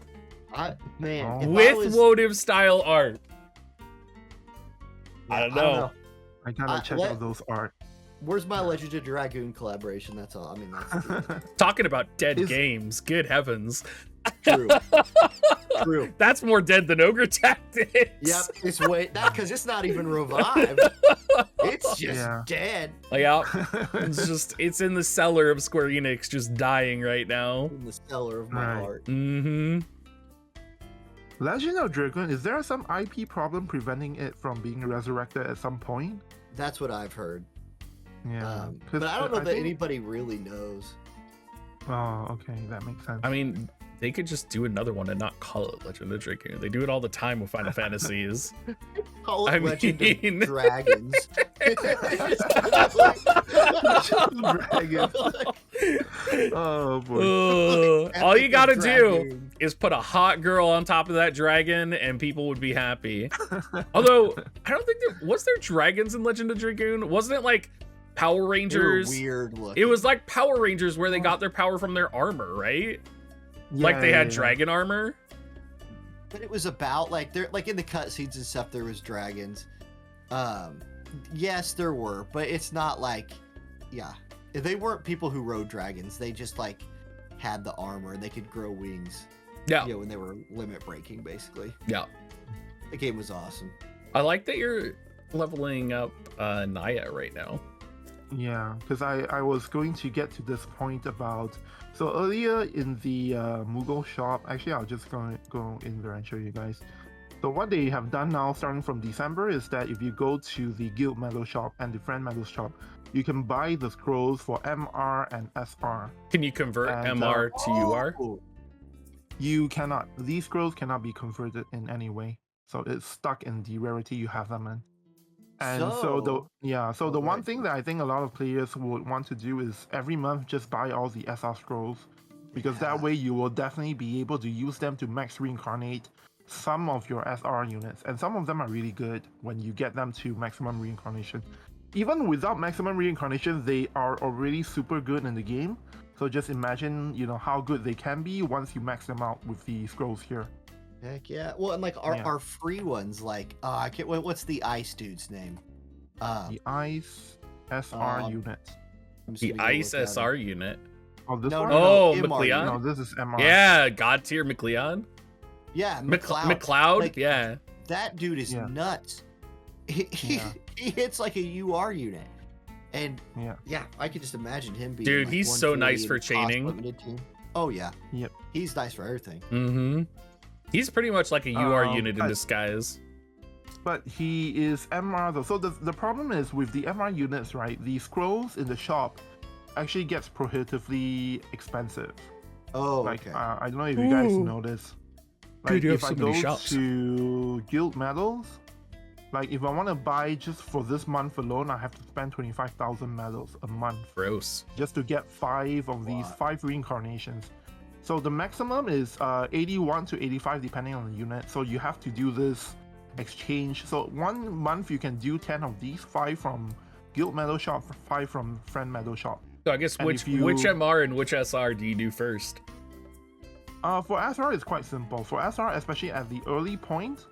With WoTV style art. I don't know. I gotta check out those art. Where's my Legend of Dragoon collaboration? That's all. I mean, that's talking about dead games. Good heavens. True. True. That's more dead than Ogre Tactics. Yep. It's because it's not even revived. It's just dead. Yeah. It's in the cellar of Square Enix, just dying right now. In the cellar of my heart. Mm-hmm. Legend of Dragoon, is there some IP problem preventing it from being resurrected at some point? That's what I've heard. Yeah. But I don't know that anybody really knows. Oh, okay. That makes sense. I mean, they could just do another one and not call it Legend of Dragoon. They do it all the time with Final Fantasies. Call it Legend of Dragons. Dragons. Oh boy. All you gotta do is put a hot girl on top of that dragon and people would be happy. Although, I don't think was there dragons in Legend of Dragoon? Wasn't it like Power Rangers? Weird looking. It was like Power Rangers where they got their power from their armor, right? Yeah, like they had dragon armor. But it was about like in the cutscenes and stuff there was dragons. Yes, there were, but it's not like they weren't people who rode dragons. They just like had the armor and they could grow wings. Yeah. When they were limit breaking, basically. Yeah. The game was awesome. I like that you're leveling up Naya right now. Yeah, because I was going to get to this point about... So earlier in the Moogle shop, actually I'll just go in there and show you guys. So what they have done now, starting from December, is that if you go to the Guild Medal shop and the Friend Medal shop, you can buy the scrolls for MR and SR. Can you convert MR to UR? You cannot. These scrolls cannot be converted in any way. So it's stuck in the rarity you have them in. And so the one thing that I think a lot of players would want to do is every month just buy all the SR scrolls, because that way you will definitely be able to use them to max reincarnate some of your SR units, and some of them are really good when you get them to maximum reincarnation. Even without maximum reincarnation, they are already super good in the game. So just imagine, how good they can be once you max them out with the scrolls here. Heck yeah! Well, and like our free ones, like I can't. What's the ice dude's name? The ice SR unit. The ice SR unit. Oh, this one? Oh, MR. No, this is MR. Yeah, God tier McLeod. Yeah, McLeod. Like, yeah, that dude is nuts. He hits like a UR unit, and I could just imagine him being. Dude, like he's so nice for chaining. Oh yeah. Yep. He's nice for everything. Mm-hmm. He's pretty much like a UR unit in disguise. But he is MR though. So the problem is with the MR units, right? The scrolls in the shop actually gets prohibitively expensive. Oh, like, okay. I don't know if you guys know this. Like, Dude, you have if so I many go shops. to Guild Medals, like if I want to buy just for this month alone, I have to spend 25,000 medals a month. Gross. Just to get 5 of these 5 reincarnations. So the maximum is 81 to 85 depending on the unit. So you have to do this exchange. So 1 month you can do 10 of these, 5 from Guild Medal shop, 5 from Friend Medal shop. So I guess which MR and which SR do you do first? For SR it's quite simple. For SR, especially at the early point,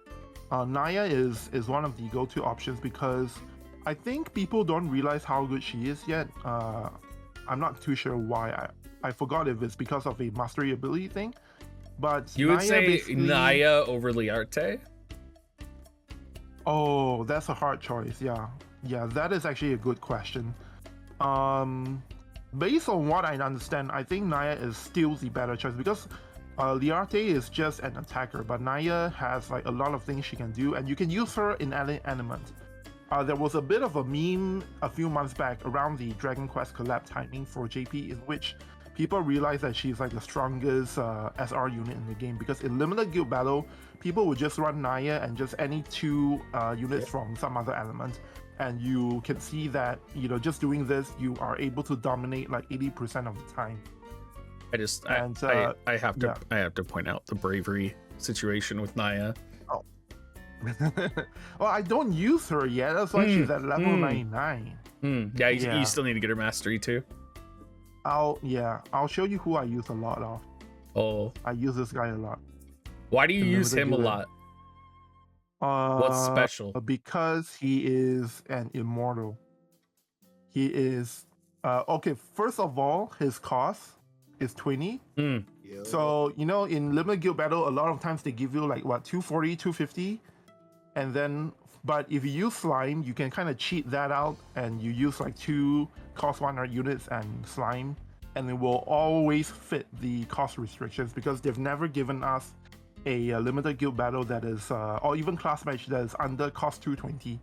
Naya is one of the go-to options, because I think people don't realize how good she is yet. I'm not too sure why. I forgot if it's because of a mastery ability thing, but you would say Naya over Liarte? Oh, that's a hard choice. Yeah, that is actually a good question. Based on what I understand, I think Naya is still the better choice, because Liarte is just an attacker, but Naya has like a lot of things she can do, and you can use her in any element. There was a bit of a meme a few months back around the Dragon Quest collab timing for JP, in which people realize that she's like the strongest SR unit in the game, because in limited guild battle, people would just run Naya and just any two units from some other element, and you can see that, you know, just doing this, you are able to dominate like 80% of the time. I have to point out the bravery situation with Naya. Well, I don't use her yet. That's why she's at level 99. Yeah, you still need to get her mastery too. I'll show you who I use a lot of. Oh, I use this guy a lot. Why do you use him a lot? What's special? Because he is an immortal. He is okay. First of all, his cost is 20. So, you know, in limited guild battle, a lot of times they give you like what, 240, 250, and then, but if you use slime, you can kind of cheat that out, and you use like 2 cost 100 units and slime, and it will always fit the cost restrictions, because they've never given us a limited guild battle that is, or even class match that is under cost 220.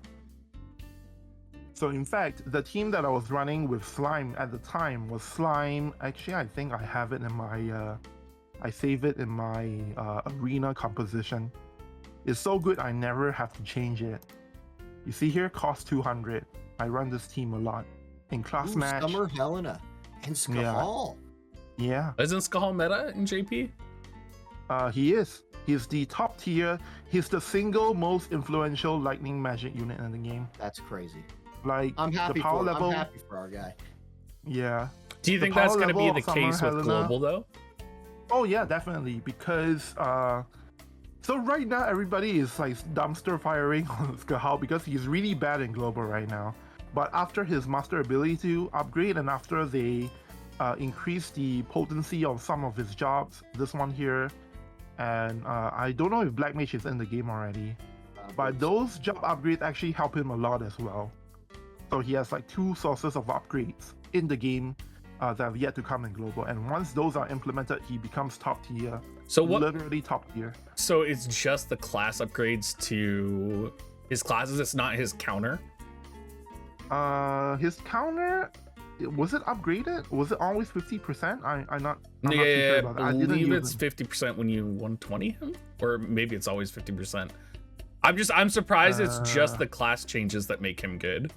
So in fact, the team that I was running with slime at the time was slime. Actually, I think I have it in my, I save it in my arena composition. It's so good I never have to change it. You see here, cost 200. I run this team a lot. In class match. Summer Helena and Skahal. Yeah. Isn't Skahal meta in JP? He is. He's the top tier. He's the single most influential lightning magic unit in the game. That's crazy. Like, I'm happy the power for level. I'm happy for our guy. Yeah. Do you think that's going to be the case with global though? Oh yeah, definitely. Because so right now everybody is like dumpster firing on Skahal because he's really bad in global right now. But after his master ability to upgrade, and after they increase the potency of some of his jobs, this one here, and I don't know if Black Mage is in the game already, but those job upgrades actually help him a lot as well. So he has like 2 sources of upgrades in the game that have yet to come in global, and once those are implemented, he becomes top tier. So what? Literally top tier. So it's just the class upgrades to his classes. It's not his counter. His counter, was it upgraded? Was it always 50%? I'm not Yeah, too sure about that. I believe it's 50% when you 120 him, or maybe it's always 50%. I'm surprised it's just the class changes that make him good.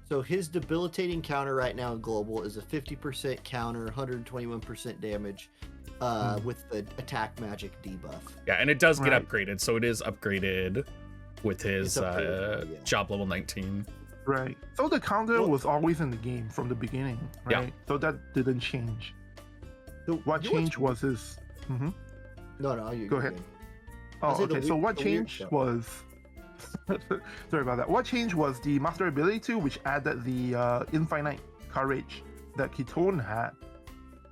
So his debilitating counter right now in global is a 50% counter, 121% damage, with the attack magic debuff. Yeah, and it does get upgraded, so it is upgraded with his job level 19. Right. So the counter was always in the game from the beginning, right? Yeah. So that didn't change. So what changed was his. No, you go ahead. Oh, okay. So what changed was. Sorry about that. What changed was the master ability 2, which added the infinite courage that Kitone had.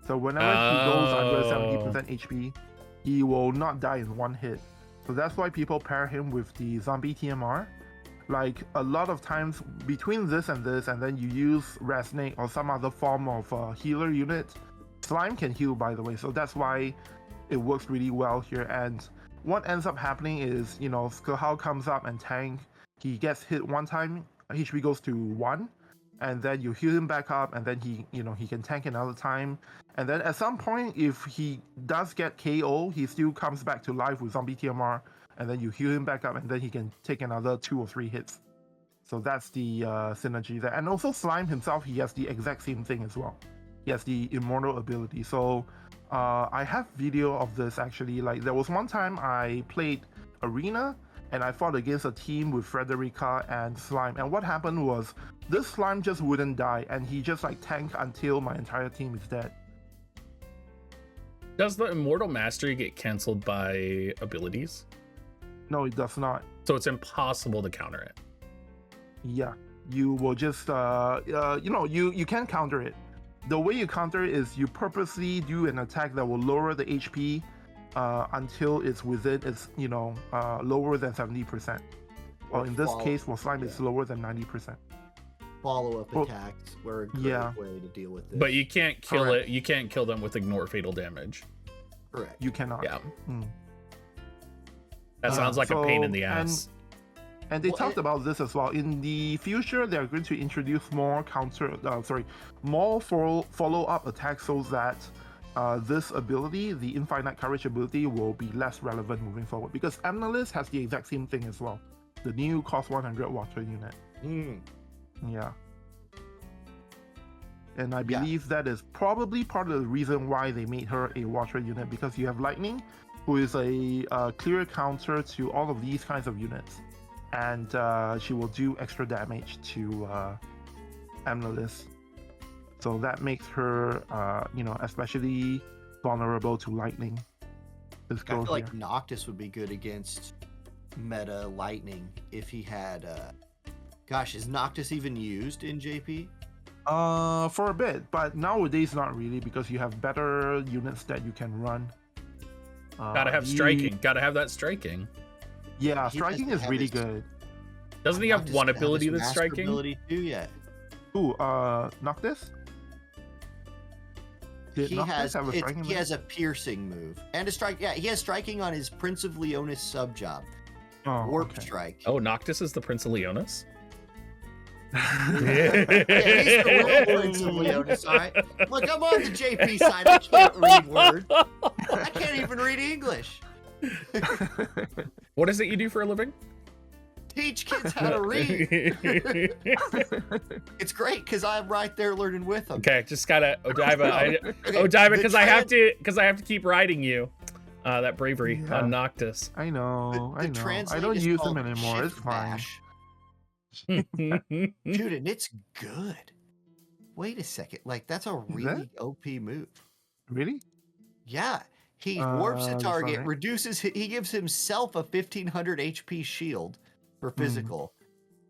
So whenever he goes under 70% HP, he will not die in one hit. So that's why people pair him with the zombie TMR. Like a lot of times between this, and then you use Resnick or some other form of healer unit. Slime can heal, by the way, so that's why it works really well here. And what ends up happening is, you know, Skahal comes up and tank. He gets hit one time, HP goes to 1, and then you heal him back up, and then he can tank another time. And then at some point, if he does get KO, he still comes back to life with zombie TMR, and then you heal him back up, and then he can take another 2 or 3 hits. So that's the synergy there. And also Slime himself, he has the exact same thing as well. He has the immortal ability. So I have video of this actually. Like there was one time I played Arena and I fought against a team with Frederica and Slime. And what happened was this Slime just wouldn't die, and he just like tanked until my entire team is dead. Does the Immortal Mastery get canceled by abilities? No, it does not. So it's impossible to counter it. Yeah, you will just you can counter it. The way you counter it is you purposely do an attack that will lower the HP until it's within lower than 70%. Or in this case, for Slime, it's lower than 90%. Follow-up attacks were a great way to deal with this. But you can't kill it. You can't kill them with ignore fatal damage. Correct. You cannot. Yeah. That sounds like a pain in the ass. And they talked about this as well. In the future, they're going to introduce more follow-up attacks so that this ability, the infinite courage ability, will be less relevant moving forward. Because Analyst has the exact same thing as well. The new cost 100 water unit. Yeah. And I believe that is probably part of the reason why they made her a water unit, because you have Lightning, who is a clear counter to all of these kinds of units. And she will do extra damage to Analyst. So that makes her, especially vulnerable to Lightning. I feel like Noctis would be good against meta Lightning if he had... Gosh, is Noctis even used in JP? For a bit, but nowadays not really, because you have better units that you can run. Gotta have striking. Gotta have that striking. Yeah, striking is really good. Doesn't he have one ability that's striking? Ability too yet. Ooh, Noctis? He has a piercing move and a strike. Yeah, he has striking on his Prince of Leonis sub job. Warp strike. Oh, Noctis is the Prince of Leonis? Yeah, he's the real Prince of Leonis, all right? Look, I'm on the JP side. I can't read words. I can't even read English. What is it you do for a living? Teach kids how to read. It's great because I'm right there learning with them. Okay, just gotta Odaiba. Odaiba, because I have to keep riding you. That bravery on Noctis. I know. I don't use them anymore. It's fine. Dude, and it's good. Wait a second. Like, that's a really OP move. Really? Yeah. He warps a target, he gives himself a 1500 HP shield for physical,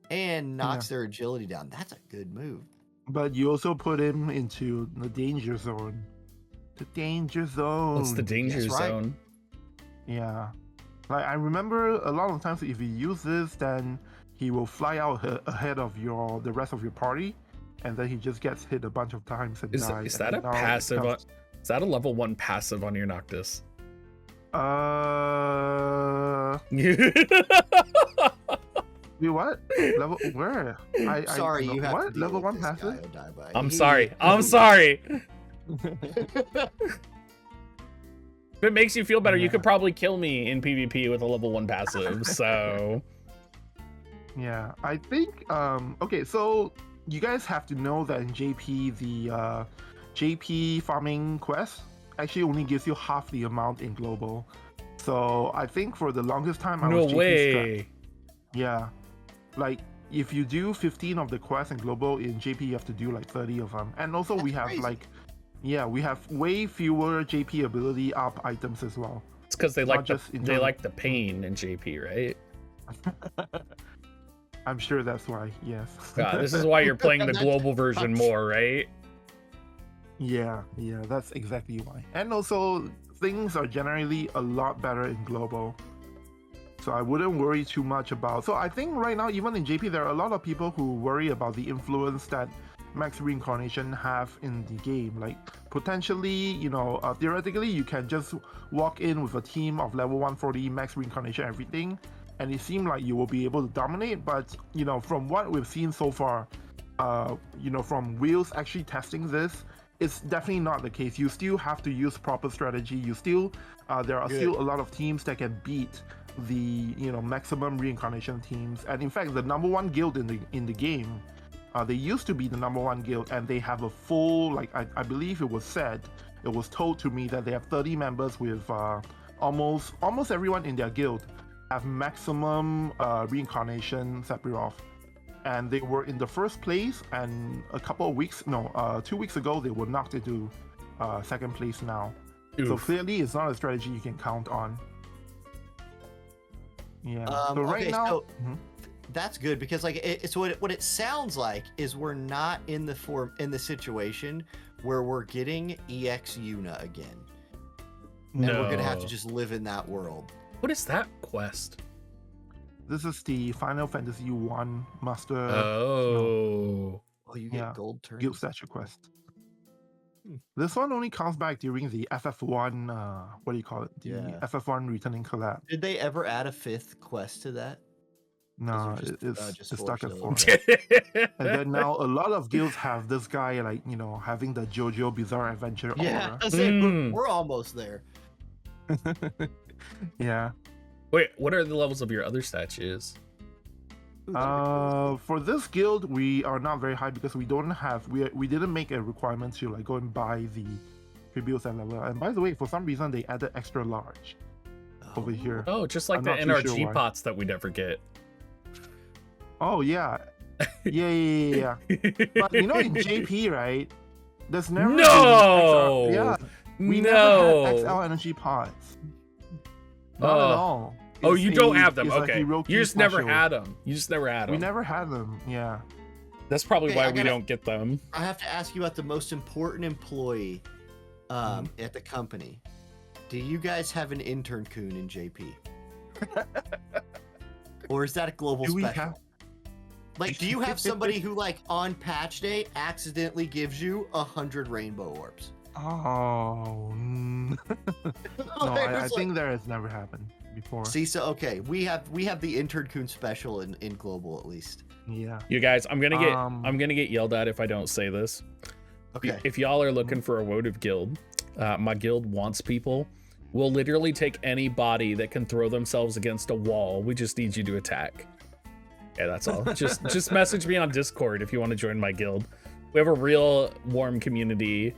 and knocks their agility down. That's a good move. But you also put him into the danger zone. The danger zone. What's the danger zone? Yeah. Like, I remember a lot of times if you use this, then he will fly out ahead of the rest of your party, and then he just gets hit a bunch of times and dies. Is that a passive? Is that a level 1 passive on your Noctis? You what? Level where? Sorry, you have what? To level 1 passive? I'm sorry. I'm sorry. If it makes you feel better, you could probably kill me in PvP with a level 1 passive. So. Yeah, I think. Okay, so you guys have to know that in JP, the JP farming quest actually only gives you half the amount in global. So I think for the longest time, I was JP strapped. Yeah, like if you do 15 of the quests in global, in JP you have to do like 30 of them. And also we have crazy. We have way fewer JP ability up items as well. It's because they like the pain in JP, right? I'm sure that's why. Yes. Yeah, this is why you're playing the global version more, right? Yeah, that's exactly why. And also, things are generally a lot better in global. So I wouldn't worry too much about... So I think right now, even in JP, there are a lot of people who worry about the influence that max reincarnation have in the game. Like, potentially, theoretically, you can just walk in with a team of level 140 max reincarnation everything, and it seemed like you will be able to dominate. But, from what we've seen so far, from Wheels actually testing this, it's definitely not the case. You still have to use proper strategy. There are still a lot of teams that can beat the maximum reincarnation teams. And in fact, the number 1 guild in the game, they used to be the number 1 guild, and they have a full, like I believe it was told to me that they have 30 members with almost everyone in their guild have maximum reincarnation Sephiroth. And they were in the first place, and 2 weeks ago, they were knocked into second place now. Oof. So clearly, it's not a strategy you can count on. Yeah. So right now, that's good, because like it's what it sounds like is we're not in the situation where we're getting EX Yuna again, and we're gonna have to just live in that world. What is that quest? This is the Final Fantasy 1 Master. Oh. You get gold turns. Guild statue quest. This one only comes back during the FF1, what do you call it? The FF1 Returning Collab. Did they ever add a 5th quest to that? No, Those are it's just it's stuck at forced 4. elimination. And then now a lot of guilds have this guy like having the JoJo Bizarre Adventure Yeah, aura. I say Mm. we're almost there. Yeah. Wait, what are the levels of your other statues? Ooh, that'd be cool. For this guild, we are not very high because we don't have we didn't make a requirement to like go and buy the tributes and level. And by the way, for some reason they added extra large over here. Oh, just like I'm the not too sure NRG why. pots that we never get. Oh yeah, yeah. But in JP, right? There's never been No! XL, yeah, we No! never had XL energy pods. Not Oh. at all. Oh, It's you don't a- have them. it's a Okay. Hiroki You just never special. had them. You just never had them. We never had them. Yeah. That's probably Okay, why I we gotta- don't get them. I have to ask you about the most important employee at the company. Do you guys have an intern coon in JP? Or is that a global Do we special? have? Like, do you have somebody who, like, on patch day accidentally gives you 100 rainbow orbs? Oh. No, I think that has never happened before. See, so okay, we have the intern coon special in global at least. Yeah. You guys, I'm gonna get yelled at if I don't say this. Okay. If y'all are looking for a WoTV guild, my guild wants people. We'll literally take anybody that can throw themselves against a wall. We just need you to attack. Yeah, that's all. Just message me on Discord if you want to join my guild. We have a real warm community,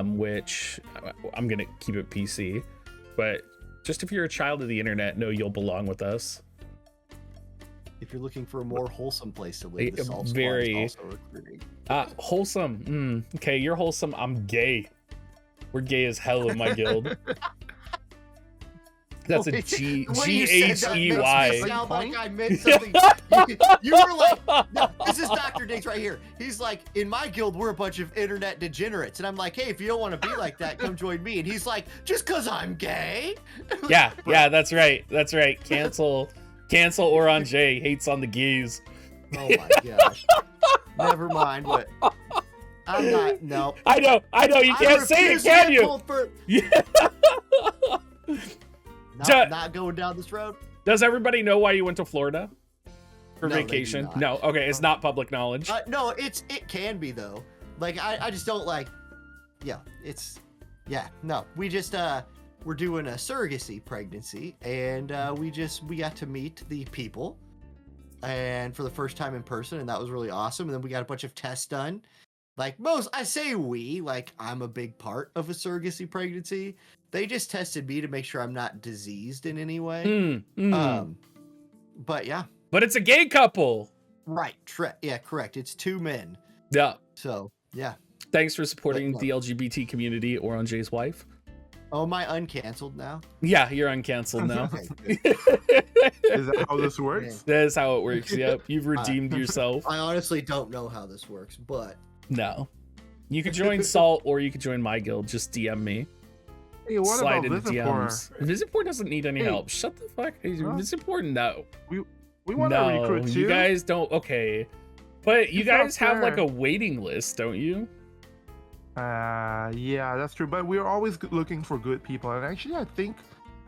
which I'm gonna keep it PC. But just if you're a child of the internet, know you'll belong with us. If you're looking for a more wholesome place to live, the Salt Squad Very- is also recruiting. Wholesome. Okay, you're wholesome. I'm gay. We're gay as hell in my guild. That's a G The way you said that makes me G-H-E-Y. sound like I meant something. You were like, no, this is Dr. Diggs right here. He's like, in my guild, we're a bunch of internet degenerates. And I'm like, hey, if you don't want to be like that, come join me. And he's like, just because I'm gay? Yeah, that's right. That's right. Cancel Oronj hates on the gays. Oh my gosh. Never mind what. I'm not, no. I know. You I can't say it, refuse to can get you? pulled for- Yeah. Not going down this road. Does everybody know why you went to Florida for No, they do vacation? not. No. Okay, it's not public knowledge. No, it can be though. Like I just don't like. Yeah, no. We just we're doing a surrogacy pregnancy, and we got to meet the people, and for the first time in person, and that was really awesome. And then we got a bunch of tests done. Like I say we, like I'm a big part of a surrogacy pregnancy. They just tested me to make sure I'm not diseased in any way. But yeah. But it's a gay couple. Right. Yeah, correct. It's 2 men. Yeah. So, yeah. Thanks for supporting But, the LGBT community or on Jay's wife. Oh, am I uncanceled now? Yeah, you're uncanceled now. Okay, good. Is that how this works? That is how it works. Yep. You've redeemed yourself. I honestly don't know how this works, but No. You could join Salt or you could join my guild. Just DM me. Hey, what Slide about into Visipor? DMs. Visipor doesn't need any Hey. help. Shut the fuck. Huh? Visipor, no. We want to No, recruit too. you guys don't. Okay. But you It's not guys have like fair. a waiting list, don't you? Yeah, that's true. But we're always looking for good people. And actually, I think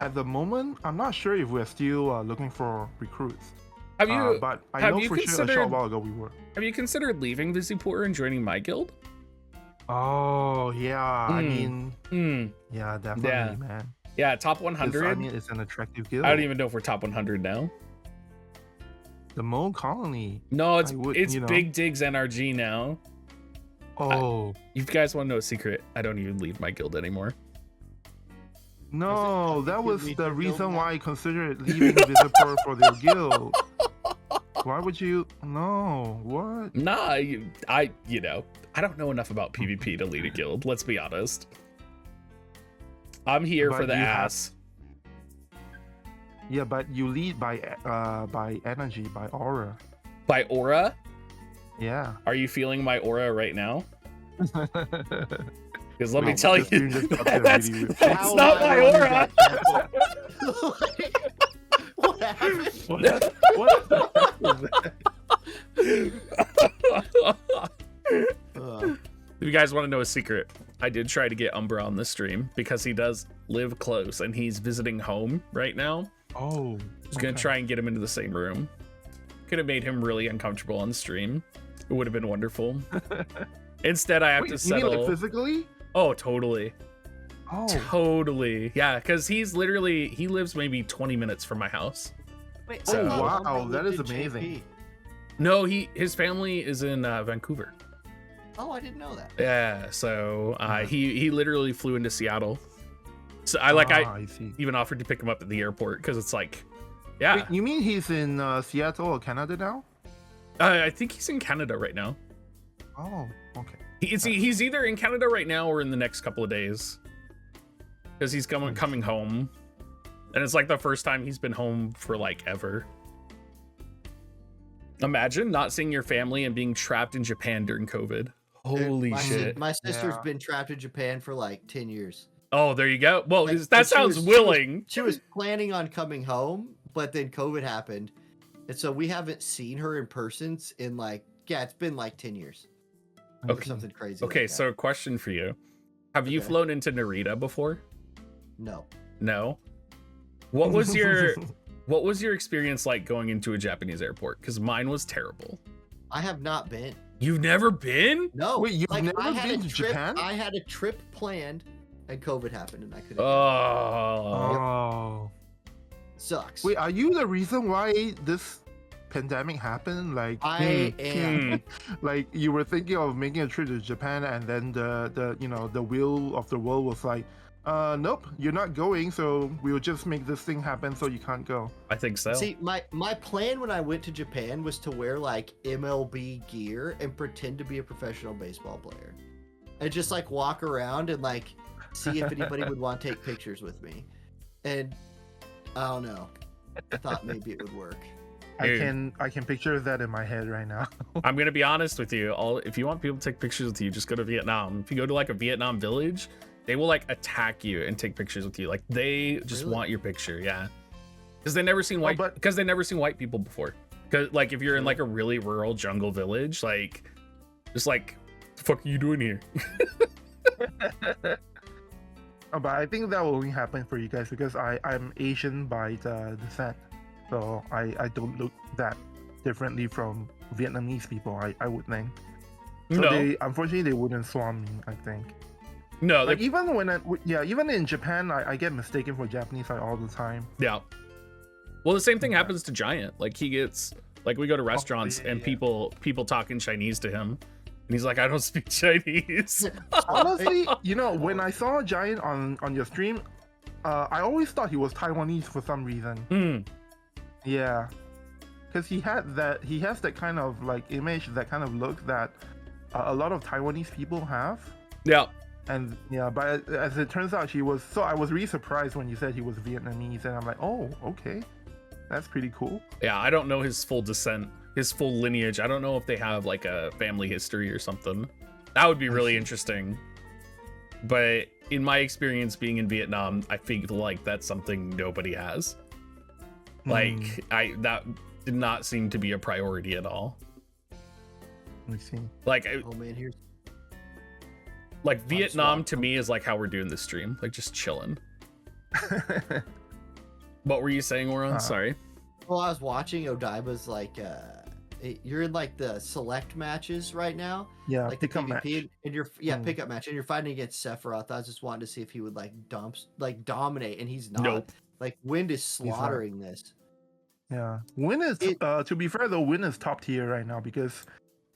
at the moment, I'm not sure if we're still looking for recruits. Have you But I have know you for sure a considered- short while ago we were. have you considered leaving Visipor and joining my guild? Oh yeah, I Hmm. mean, Hmm. yeah, definitely, Yeah. man. Yeah, top It's, 100. I mean, it's an attractive guild. I don't even know if we're top 100 now. The Moan Colony. No, it's I would, it's you know. Big Digs NRG now. Oh You guys want to know a secret? I don't even leave my guild anymore. no, Was it- that you was leave the your guild reason now? why I considered leaving Visipor for their guild. Why would you? No, what? Nah, I don't know enough about PvP to lead a guild. Let's be honest. I'm here But for the you have- ass. Yeah, but you lead by energy, by aura. By aura? Yeah. Are you feeling my aura right now? Because let me Wow, tell the stream you, just got there that's really weird. that's How not am I my on aura. that What happened? What? If you guys want to know a secret, I did try to get Umbra on the stream because he does live close and he's visiting home right now. Oh. I was gonna try and get him into the same room. could have made him really uncomfortable on stream. It would have been wonderful. Instead, I have to settle. You mean like physically? Oh, totally. Oh, Totally. Yeah, because he lives maybe 20 minutes from my house. Wait, So- I thought wow, Lumber that lived is in amazing. JP. No, his family is in Vancouver. Oh, I didn't know that. Yeah, so Mhm. he literally flew into Seattle. So I I see. even offered to pick him up at the airport because it's like, yeah, Wait, you mean he's in Seattle or Canada now? I think he's in Canada right now. Oh, okay. He's either in Canada right now or in the next couple of days because he's coming home, and it's like the first time he's been home for like ever. Imagine not seeing your family and being trapped in Japan during COVID. Holy my, shit! My sister's Yeah. been trapped in Japan for like 10 years. Oh, there you go. Well, Like, that and she sounds was- willing. She was planning on coming home, but then COVID happened. And so we haven't seen her in person in like, yeah, it's been like 10 years. Or Okay. something crazy. Okay, like that. so a question for you: have you Okay. flown into Narita before? No. No. What was your experience like going into a Japanese airport? Because mine was terrible. I have not been. You've never been? No. Wait, you've never I had been a to trip, Japan? I had a trip planned and COVID happened and I couldn't. Oh. Oh. Sucks. Wait, are you the reason why this pandemic happened? Like, I am. like you were thinking of making a trip to Japan, and then the wheel of the world was like, nope, you're not going, so we'll just make this thing happen so you can't go. I think so. See, my plan when I went to Japan was to wear like MLB gear and pretend to be a professional baseball player, and just like walk around and like see if anybody would want to take pictures with me. And I don't know. I thought maybe it would work. Dude. I can picture that in my head right now. I'm gonna be honest with you. If you want people to take pictures with you, just go to Vietnam. If you go to like a Vietnam village, they will like attack you and take pictures with you. Like they just Really? want your picture, yeah. Because they never seen white. but- Because they never seen white people before. Because like if you're in like a really rural jungle village, like just like, the fuck are you doing here? But I think that will only happen for you guys because I'm Asian by the descent, so I don't look that differently from Vietnamese people. I would think. So No, unfortunately they wouldn't swarm me. I think. no, Like even when even in Japan I get mistaken for Japanese like all the time. yeah. Well, the same thing happens to Giant. Like he gets like we go to restaurants yeah, and yeah. people talk in Chinese to him, and he's like, I don't speak Chinese. Honestly, when I saw Giant on your stream, I always thought he was Taiwanese for some reason. Hmm. Yeah, because he has that kind of like image, that kind of look that a lot of Taiwanese people have. Yeah. And yeah, but as it turns out, I was really surprised when you said he was Vietnamese, and I'm like, oh, okay, that's pretty cool. Yeah, I don't know his full descent, his full lineage. I don't know if they have like a family history or something. That would be really interesting. But in my experience being in Vietnam, I feel like that's something nobody has. Like that did not seem to be a priority at all. Let me see. Like Oh man, here's Vietnam to me is like how we're doing this stream, like just chilling. What were you saying, Oron? Sorry. well, I was watching Odaiba's like you're in like the select matches right now. Yeah, Like the pickup match. PvP, and you're pickup match, and you're fighting against Sephiroth. I was just wanting to see if he would like dominate, and he's not. Nope. Like Wind is not. slaughtering this. Yeah, Win is to be fair though, Win is top tier right now because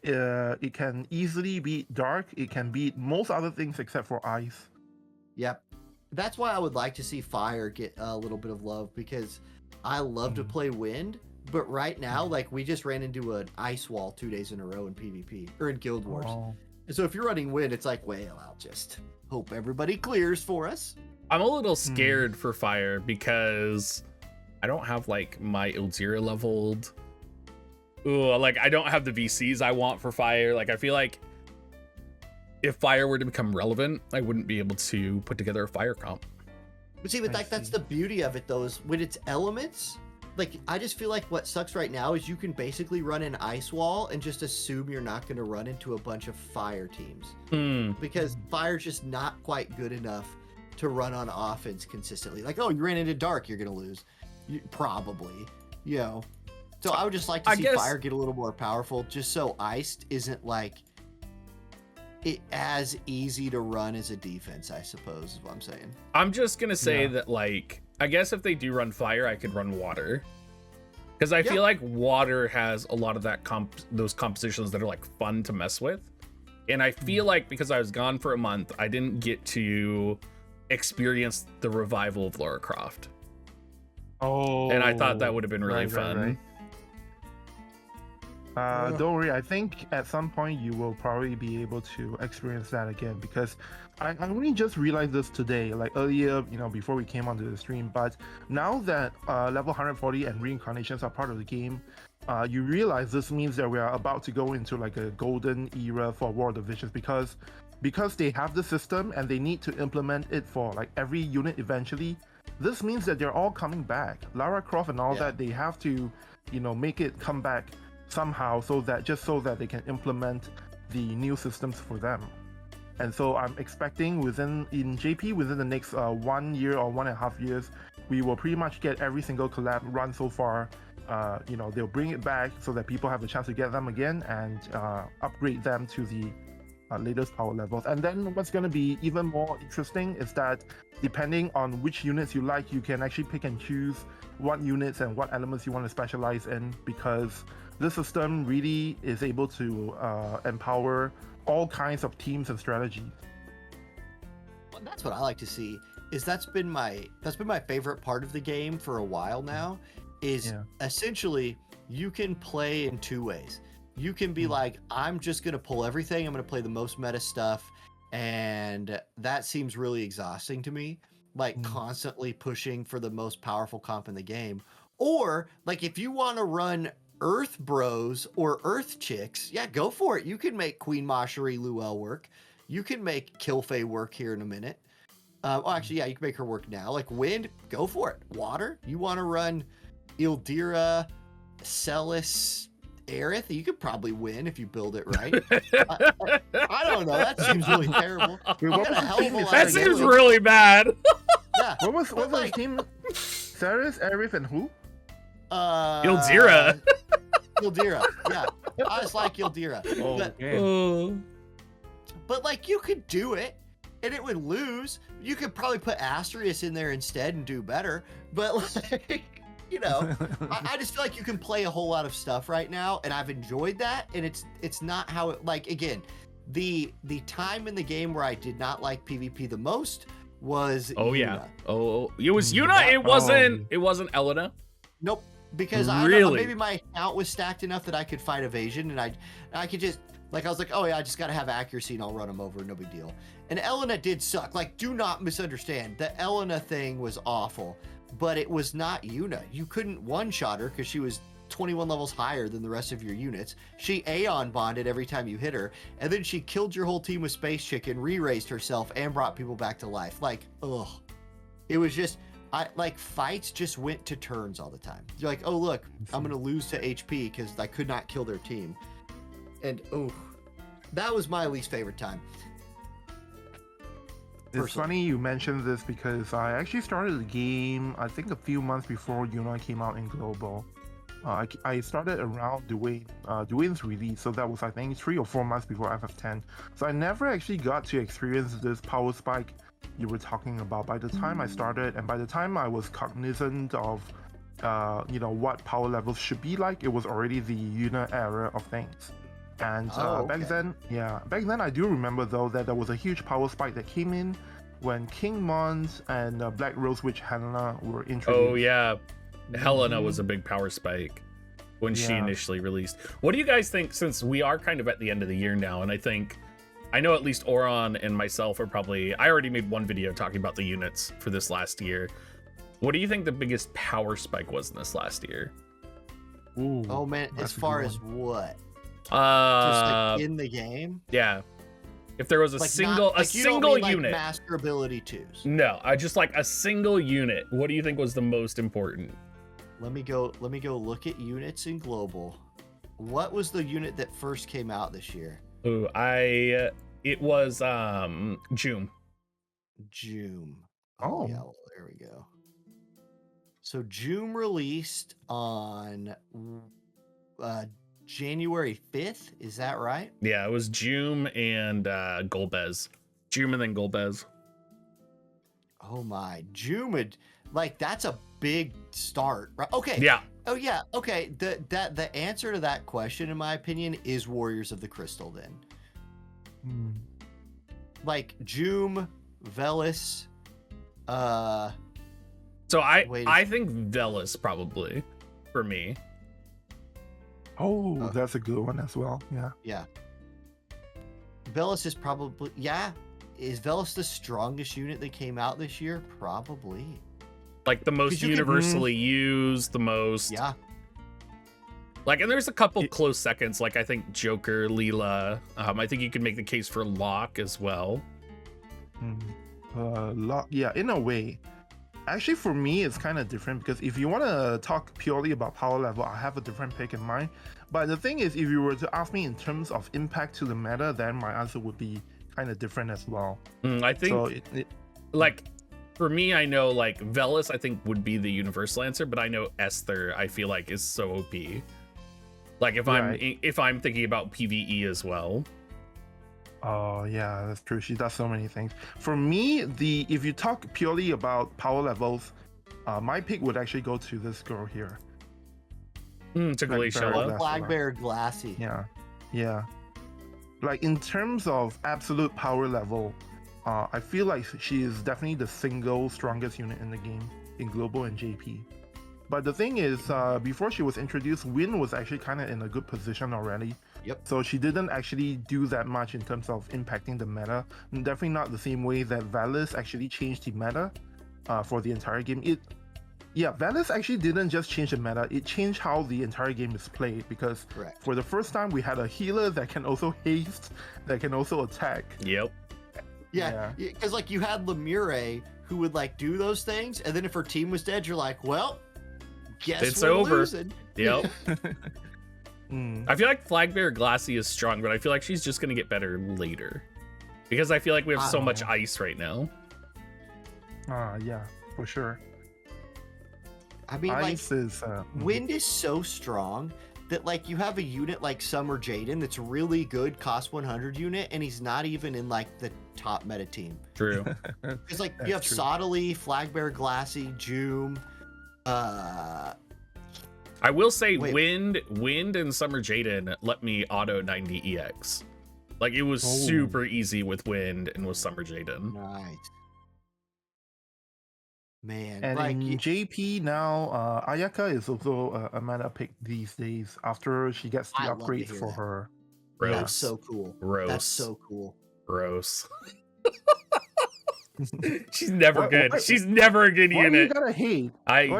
it can easily beat Dark. It can beat most other things except for Ice. Yep. That's why I would like to see Fire get a little bit of love because I love to play Wind, but right now, like we just ran into an ice wall 2 days in a row in PvP or in Guild Wars. Oh. And so if you're running Wind, it's like, well, I'll just hope everybody clears for us. I'm a little scared for Fire because I don't have like my Ilzira leveled. Ooh, like I don't have the VCs I want for Fire. Like I feel like if Fire were to become relevant, I wouldn't be able to put together a Fire comp. But see, but I like that's see. the beauty of it though, is when it's elements, like I just feel like what sucks right now is you can basically run an ice wall and just assume you're not going to run into a bunch of fire teams because fire's just not quite good enough to run on offense consistently. Like, oh, you ran into dark, you're going to lose. Probably, you know. So I would just like to I see guess- fire get a little more powerful, just so iced isn't like it as easy to run as a defense, I suppose is what I'm saying. I'm just gonna say Yeah. that, like, I guess if they do run fire, I could run water. Because I Yeah. feel like water has a lot of that those compositions that are like fun to mess with. And I feel like because I was gone for a month, I didn't get to experience the revival of Lara Croft. Oh. And I thought that would have been really right, fun. right. Don't worry, I think at some point you will probably be able to experience that again, because I only just realized this today, like earlier, before we came onto the stream, but now that level 140 and reincarnations are part of the game, you realize this means that we are about to go into like a golden era for War of the Visions, because they have the system and they need to implement it for like every unit eventually. This means that they're all coming back. Lara Croft and all that, they have to, make it come back somehow, so that they can implement the new systems for them. And so I'm expecting in JP within the next 1 year or 1.5 years, we will pretty much get every single collab run so far. They'll bring it back so that people have the chance to get them again and upgrade them to the latest power levels. And then what's going to be even more interesting is that depending on which units you like, you can actually pick and choose what units and what elements you want to specialize in, because this system really is able to empower all kinds of teams and strategies. Well, that's what I like to see. That's been my favorite part of the game for a while now. Is essentially you can play in two ways. You can be like, I'm just gonna pull everything. I'm gonna play the most meta stuff, and that seems really exhausting to me. Like constantly pushing for the most powerful comp in the game. Or like if you want to run Earth Bros or Earth Chicks, yeah, go for it. You can make Queen Mashari Luel work. You can make Kilfei work here in a minute. Actually, yeah, you can make her work now. Like Wind, go for it. Water, you want to run Ildira, Celis, Aerith, you could probably win if you build it right. I don't know. That seems really terrible. Wait, what was the team? That seems really bad. Yeah. What was the team? Ceres, Aerith, and who? Ildira. Ildira. Yeah. I just like Ildira. But like you could do it and it would lose. You could probably put Asterius in there instead and do better. But like, I just feel like you can play a whole lot of stuff right now, and I've enjoyed that. And it's not how it, like, again, the time in the game where I did not like PvP the most was Yuna. It was Yuna. It wasn't Elena. Nope. Because maybe my account was stacked enough that I could fight evasion, and I could just, like, I was like, oh yeah, I just gotta have accuracy and I'll run them over, no big deal. And Elena did suck. Like, do not misunderstand. The Elena thing was awful, but it was not Yuna. You couldn't one-shot her because she was 21 levels higher than the rest of your units. She Aeon bonded every time you hit her, and then she killed your whole team with Space Chicken, re-raised herself, and brought people back to life. Like, ugh. It was just, fights just went to turns all the time. You're like, oh look, I'm gonna lose to HP because I could not kill their team. And that was my least favorite time. It's funny you mentioned this because I actually started the game, I think a few months before Yuna came out in Global. I started around Dwayne's release, so that was, I think, 3 or 4 months before FF10. So I never actually got to experience this power spike you were talking about. By the time I started, and by the time I was cognizant of, what power levels should be like, it was already the Yuna era of things. And back then I do remember though that there was a huge power spike that came in when King Mons and Black Rose Witch Helena were introduced. Oh yeah, Helena was a big power spike when she initially released. What do you guys think, since we are kind of at the end of the year now, and I know at least Auronnj and myself are probably, I already made one video talking about the units for this last year. What do you think the biggest power spike was in this last year? Ooh, oh man, as far as what? Just like in the game? Yeah. If there was a single unit. Master ability 2s. No, I just like a single unit. What do you think was the most important? Let me go look at units in Global. What was the unit that first came out this year? Ooh, it was June. June. Oh. Yeah, well, there we go. So Joom released on January 5th. Is that right? Yeah, it was Joom and Golbez. Joom and then Golbez. Oh my, Joom, like that's a big start, right? Okay. Yeah. Oh yeah. Okay. The answer to that question, in my opinion, is Warriors of the Crystal. Then, like Joom, Velis. So I think Velis probably for me. Oh, that's a good one as well. Yeah. Yeah. Velis is probably, yeah. Is Velis the strongest unit that came out this year? Probably. Like the most universally used, the most. Yeah. Like, and there's a couple close seconds. Like I think Joker, Leela. I think you could make the case for Locke as well. Locke, yeah, in a way. Actually, for me, it's kind of different because if you want to talk purely about power level, I have a different pick in mind. But the thing is, if you were to ask me in terms of impact to the meta, then my answer would be kind of different as well. I think, so like, for me, I know like Velis, I think would be the universal answer, but I know Esther, I feel like is so OP. Like if I'm thinking about PvE as well. Oh yeah, that's true. She does so many things. For me, if you talk purely about power levels, my pick would actually go to this girl here. To Glaciella. Flagbearer Glassy. Yeah. Like in terms of absolute power level, I feel like she is definitely the single strongest unit in the game in global and JP. But the thing is, before she was introduced, Win was actually kind of in a good position already. Yep. So she didn't actually do that much in terms of impacting the meta. And definitely not the same way that Valis actually changed the meta for the entire game. Valis actually didn't just change the meta, it changed how the entire game is played because for the first time we had a healer that can also haste, that can also attack. Yep. Yeah, because like you had Lemure who would like do those things, and then if her team was dead, you're like, well, guess it's we're over. Losing. Yep. I feel like Flagbearer Glassy is strong, but I feel like she's just gonna get better later. Because I feel like we have so much ice right now. Yeah, for sure. I mean, ice like, is, Wind is so strong that like you have a unit like Summer Jaden that's really good, cost 100 unit, and he's not even in like the top meta team. True. Because like you have Sottily, Flagbearer Glassy, Joom. I will say Wind and Summer Jaden let me auto 90 EX. Like it was super easy with Wind and with Summer Jaden. Nice. Man, and like, in JP now, Ayaka is also a meta pick these days after she gets the upgrade for her. Gross. That's so cool. Gross. That's so cool. Gross. She's never good. She's never a good unit. Why do you gotta hate?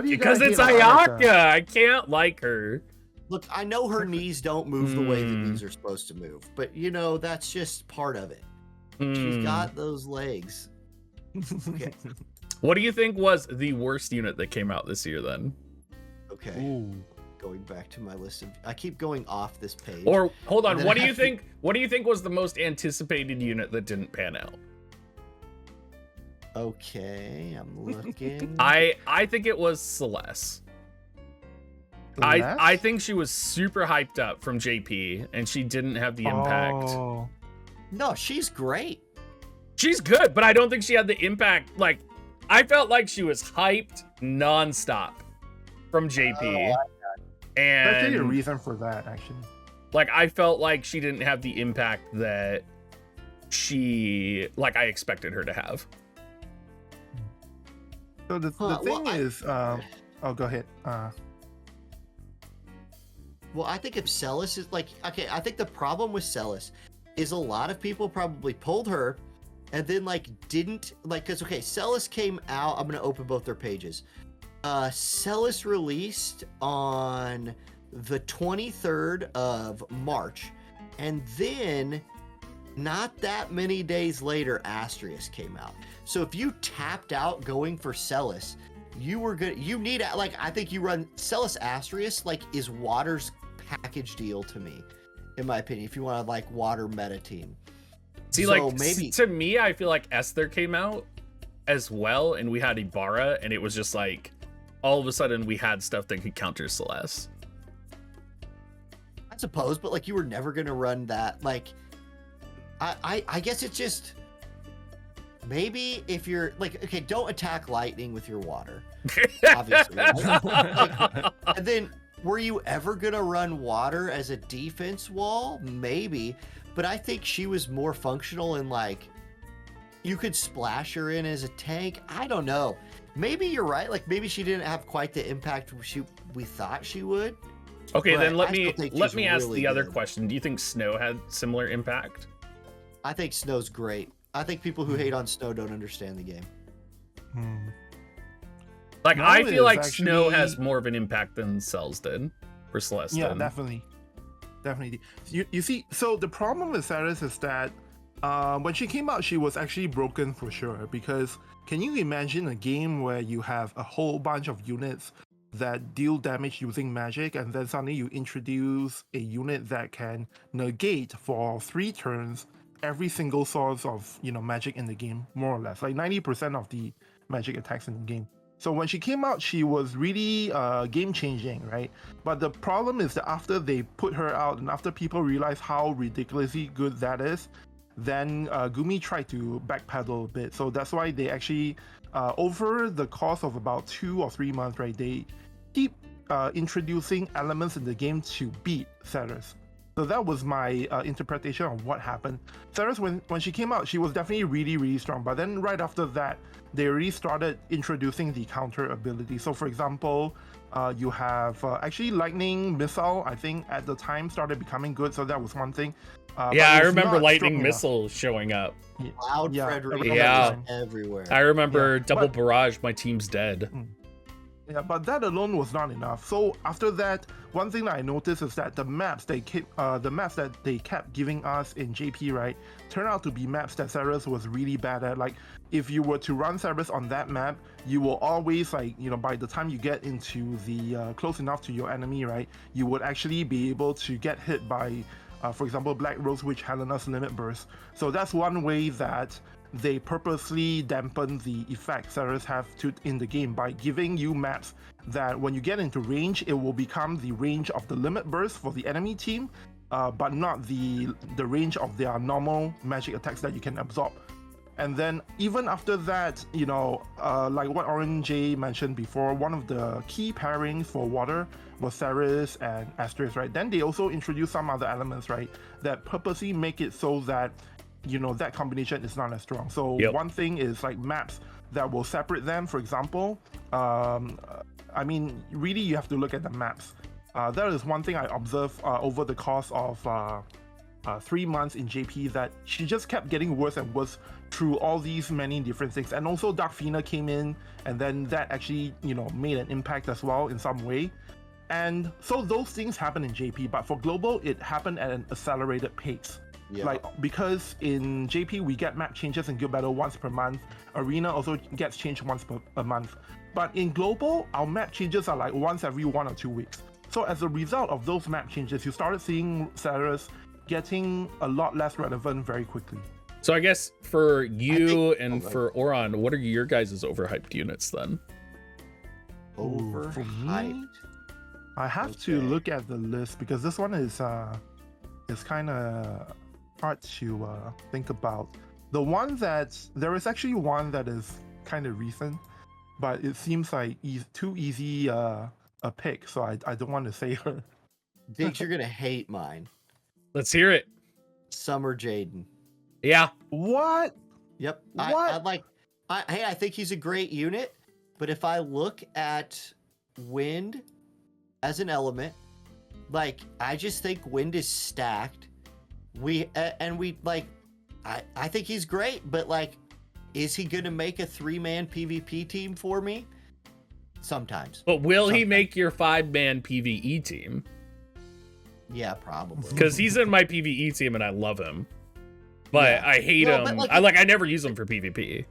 Because it's Ayaka. I can't like her. Look, I know her knees don't move the way the knees are supposed to move, but you know that's just part of it. She's got those legs. Okay. What do you think was the worst unit that came out this year then? Okay. Going back to my list of, I keep going off this page. Or hold on, what do you think was the most anticipated unit that didn't pan out? Okay, I'm looking. I think it was Celeste. I think she was super hyped up from JP and she didn't have the impact. No, she's great. She's good, but I don't think she had the impact. Like, I felt like she was hyped nonstop from JP. And there's actually a reason for that, actually. Like, I felt like she didn't have the impact that I expected her to have. So the thing is, go ahead. Well, I think if Celis is like, okay, I think the problem with Celis is a lot of people probably pulled her and then like didn't like, because okay, Celis came out. I'm gonna open both their pages. Celis released on the 23rd of March, and then not that many days later, Astrius came out. So if you tapped out going for Celis, you were good. You need like, I think you run Celis Astrius like is Water's package deal to me, in my opinion. If you want to like Water meta team. See, so like maybe to me, I feel like Esther came out as well, and we had Ibarra, and it was just like all of a sudden we had stuff that could counter Celeste. I suppose, but like you were never gonna run that. Like, I guess it's just maybe if you're like, okay, don't attack lightning with your water, obviously. Right? Like, and then were you ever gonna run water as a defense wall? Maybe, but I think she was more functional in like you could splash her in as a tank. I don't know. Maybe you're right. Like maybe she didn't have quite the impact we thought she would. Okay, But then let I me still think she's ask really the other good. question. Do you think Snow had similar impact? I think Snow's great. I think people who hate on Snow don't understand the game. Hmm. Like Snow I feel is like Snow actually- has more of an impact than Cells did for Celeste. Yeah, definitely. You see, so the problem with Ceres is that when she came out, she was actually broken for sure. Because can you imagine a game where you have a whole bunch of units that deal damage using magic, and then suddenly you introduce a unit that can negate for 3 turns every single source of magic in the game, more or less, like 90% of the magic attacks in the game. So when she came out, she was really game changing, right? But the problem is that after they put her out and after people realize how ridiculously good that is, then Gumi tried to backpedal a bit. So that's why they actually, over the course of about 2 or 3 months, right, they keep introducing elements in the game to beat Ceres. So that was my interpretation of what happened. Ceres, when she came out, she was definitely really, really strong. But then right after that, they already started introducing the counter ability. So for example, you have actually Lightning Missile, I think at the time started becoming good. So that was one thing. But Yeah, it I was remember not Lightning strong enough. Missile showing up. Loud Yeah, Frederick yeah. everywhere. I remember Yeah, double but- barrage. My team's dead. Yeah, but that alone was not enough. So after that, one thing that I noticed is that the maps that they kept giving us in JP, right, turned out to be maps that Ceres was really bad at. Like, if you were to run Ceres on that map, you will always, like, by the time you get into the close enough to your enemy, right, you would actually be able to get hit by, for example, Black Rose Witch Helena's Limit Burst. So that's one way that they purposely dampen the effect Ceres have in the game by giving you maps that when you get into range, it will become the range of the limit burst for the enemy team, but not the range of their normal magic attacks that you can absorb. And then even after that, like what Orange mentioned before, one of the key pairings for water was Ceres and Asterisk, right? Then they also introduced some other elements, right, that purposely make it so that that combination is not as strong. So Yep. one thing is like maps that will separate them. For example, I mean, really you have to look at the maps. That is one thing I observed over the course of 3 months in JP, that she just kept getting worse and worse through all these many different things. And also Dark Fina came in, and then that actually made an impact as well in some way. And so those things happen in JP, but for global it happened at an accelerated pace. Yeah. Like, because in JP we get map changes in Guild Battle once per month, Arena also gets changed once a month. But in global, our map changes are like once every 1 or 2 weeks. So as a result of those map changes, you started seeing Ceres getting a lot less relevant very quickly. So I guess for you and okay. for Auronnj, what are your guys' overhyped units then? Overhyped. For me, I have to Okay. look at the list because this one is kind of hard to think about. The one there is actually one that is kind of recent, but it seems like too easy a pick, so I don't want to say her. Diggs, you're gonna hate mine. Let's hear it. Summer Jaden. Yeah. What? Yep. What? I think he's a great unit, but if I look at wind as an element, like I just think wind is stacked. I think he's great, but like, is he gonna make a 3-man PvP team for me? Sometimes. But will he Sometimes. make your 5-man PvE team? Yeah, probably. Because he's in my PvE team and I love him. But Yeah. I hate Well, but, him. like, I never use him for PvP.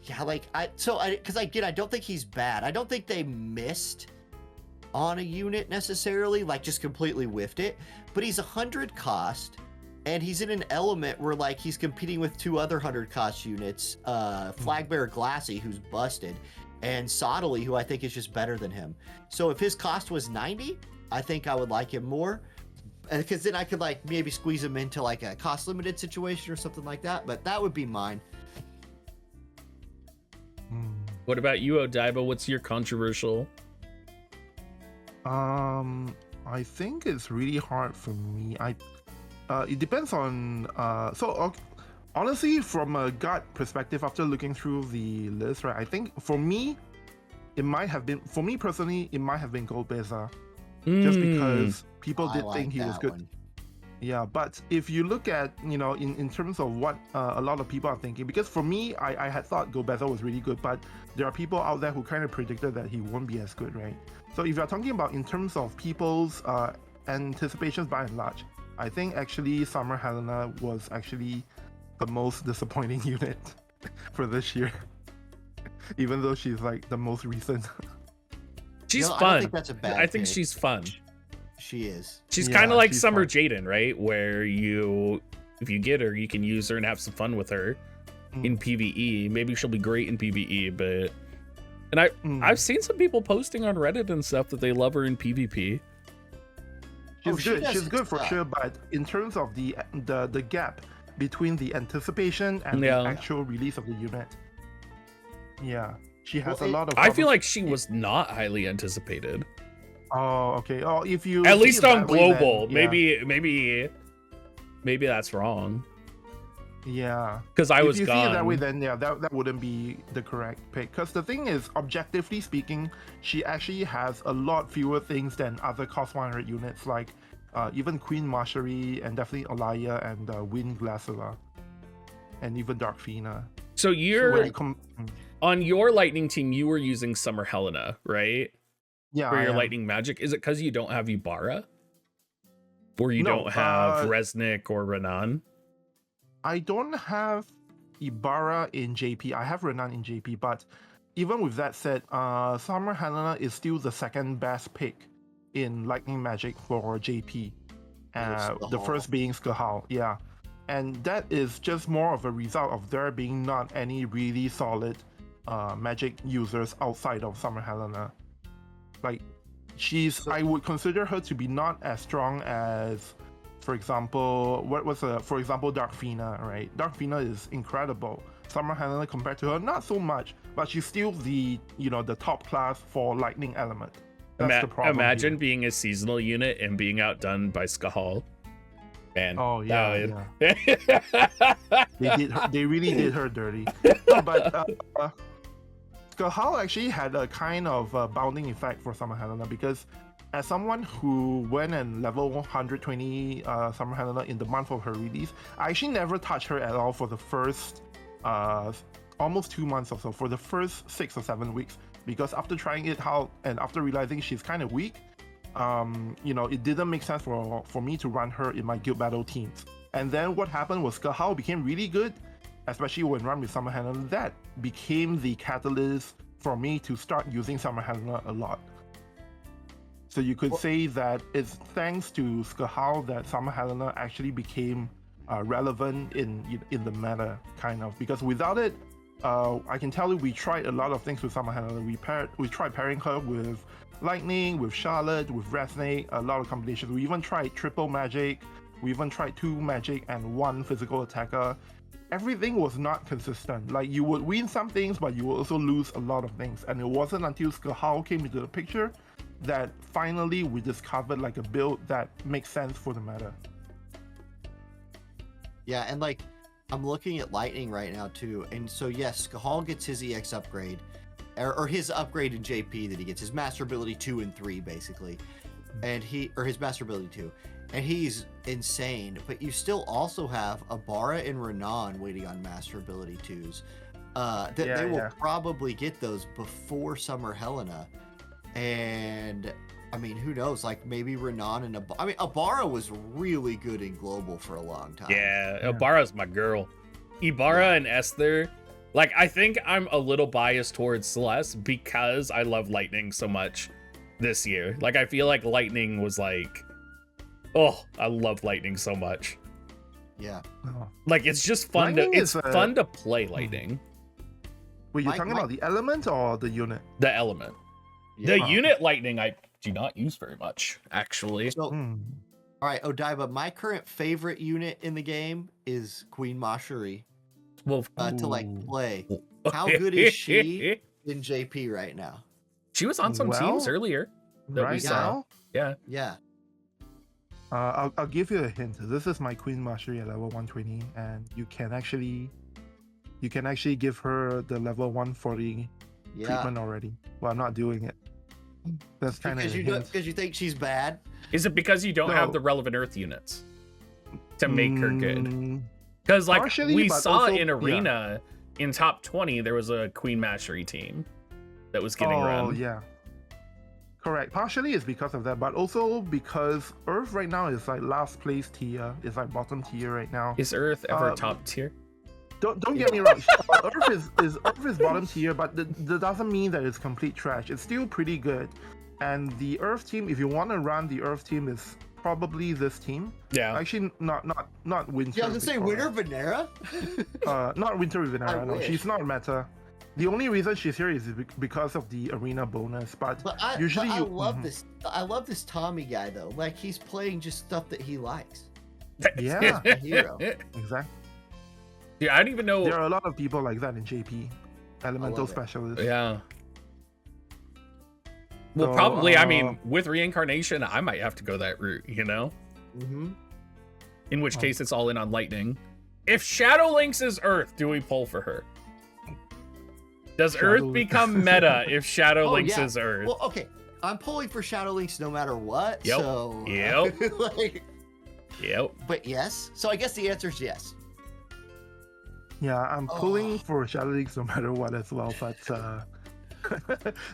Yeah, I don't think he's bad. I don't think they missed on a unit necessarily, like just completely whiffed it. But he's 100 cost, and he's in an element where like he's competing with 2 other 100 cost units, Flagbearer Glassy, who's busted, and Sottily, who I think is just better than him. So if his cost was 90, I think I would like him more, because then I could like maybe squeeze him into like a cost limited situation or something like that. But that would be mine. What about you, Odaiba? What's your controversial? I think it's really hard for me. It depends on honestly, from a gut perspective, after looking through the list, right, I think for me personally, it might have been Goldbeza, just because people did think he was good. One. Yeah, but if you look at, in terms of what a lot of people are thinking, because for me, I had thought Goldbeza was really good, but there are people out there who kind of predicted that he won't be as good, right? So if you're talking about in terms of people's anticipations by and large, I think actually Summer Helena was actually the most disappointing unit for this year, even though she's like the most recent. She's fun. I don't think that's a bad I think pick. she's fun. She is. She's kind of like she's Summer fun. Jaden, right? Where if you get her, you can use her and have some fun with her in PvE. Maybe she'll be great in PvE, but I've seen some people posting on Reddit and stuff that they love her in PvP. She's good. does She's hit good for stuff. sure, but in terms of the gap between the anticipation and Yeah. the actual release of the unit, she has Well, a lot of. I feel problems. like she was not highly anticipated. Oh, okay. Oh, if you At see least it on that way, then, global. yeah. Maybe that's wrong. Yeah. Because I was if you gone. see it that way, then that wouldn't be the correct pick. Because the thing is, objectively speaking, she actually has a lot fewer things than other cost 100 units, like even Queen Marshery and definitely Olaya and Wind Glaciera, and even Dark Fina. So you're when you on your lightning team, you were using Summer Helena, right? yeah, For I your am. lightning magic. Is it because you don't have Ibarra? Or you No, don't have Resnick or Renan? I don't have Ibarra in JP. I have Renan in JP, but even with that said, Summer Helena is still the second best pick in Lightning Magic for JP. The first being Skahal, yeah. And that is just more of a result of there being not any really solid magic users outside of Summer Helena. Like, I would consider her to be not as strong as, for example, Dark Fina, right? Dark Fina is incredible. Summer Helena compared to her, not so much, but she's still the top class for lightning element. That's the problem. Imagine here. being a seasonal unit and being outdone by Skahal. Man. Oh yeah, yeah. They really did her dirty. No, but Skahal actually had a kind of bounding effect for Summer Helena, because as someone who went and level 120 Summer Helena in the month of her release, I actually never touched her at all for the first almost 2 months or so, for the first 6 or 7 weeks, because after trying it out and after realizing she's kind of weak, it didn't make sense for me to run her in my guild battle teams. And then what happened was Skahal became really good, especially when run with Summer Helena. That became the catalyst for me to start using Summer Helena a lot. So you could say that it's thanks to Skahal that Summer Helena actually became relevant in the meta, kind of, because without it, I can tell you we tried a lot of things with Summer Helena. We tried pairing her with Lightning, with Charlotte, with Resnick, a lot of combinations. We even tried triple magic. We even tried 2 magic and 1 physical attacker. Everything was not consistent. Like, you would win some things, but you would also lose a lot of things. And it wasn't until Skahal came into the picture that finally we discovered like a build that makes sense for the meta. Yeah, and like, I'm looking at Lightning right now too, and so yes, Skahal gets his EX upgrade, or his upgrade in JP that he gets, his Master Ability 2 and 3 basically, and his Master Ability 2, and he's insane. But you still also have Ibarra and Renan waiting on Master Ability 2s. They will probably get those before Summer Helena, and I mean, who knows? Like, maybe Renan and Ibarra was really good in global for a long time. Yeah, Ibarra's my girl. Ibarra and Esther. Like, I think I'm a little biased towards Celeste because I love Lightning so much this year. Like, I feel like Lightning was like, oh, I love Lightning so much. Yeah. Like, it's just fun Lightning it's is fun to play Lightning. Were you talking about the element or the unit? The element. The unit lightning I do not use very much, actually. So, all right, Odaiba, my current favorite unit in the game is Queen Mashuri. Well, to like play. How good is she in JP right now? She was on some teams earlier that we Right saw. now? Yeah. I'll give you a hint. This is my Queen Mastery at level 120, and you can actually give her the level 140 treatment already. Well, I'm not doing it. That's kind of because you think she's bad. Is it because you don't have the relevant Earth units to make her good? Because like we saw also, in Arena in top 20, there was a Queen Mastery team that was getting run. Oh yeah. Correct. Partially it's because of that, but also because Earth right now is like last place tier. It's like bottom tier right now. Is Earth ever top tier? Don't get me wrong. Earth is bottom tier, but that doesn't mean that it's complete trash. It's still pretty good. And the Earth team, if you want to run the Earth team, is probably this team. Yeah. Actually, not Winter. Yeah, I was gonna say Winter Venera. Not Winter Venera. No, she's not meta. The only reason she's here is because of the arena bonus, but usually I love this. I love this Tommy guy though. Like he's playing just stuff that he likes. Yeah, a hero. Exactly. Yeah, I don't even know. There are a lot of people like that in JP, elemental specialists. Yeah. Well, probably. I mean, with reincarnation, I might have to go that route. You know. Mm-hmm. In which case, it's all in on lightning. If Shadow Lynx is Earth, do we pull for her? Does Earth become meta if Shadow Lynx is Earth? Well, okay. I'm pulling for Shadow Lynx no matter what. Yep. So, Yep. But yes. So I guess the answer is yes. Yeah, I'm pulling for Shadow Lynx no matter what as well, but so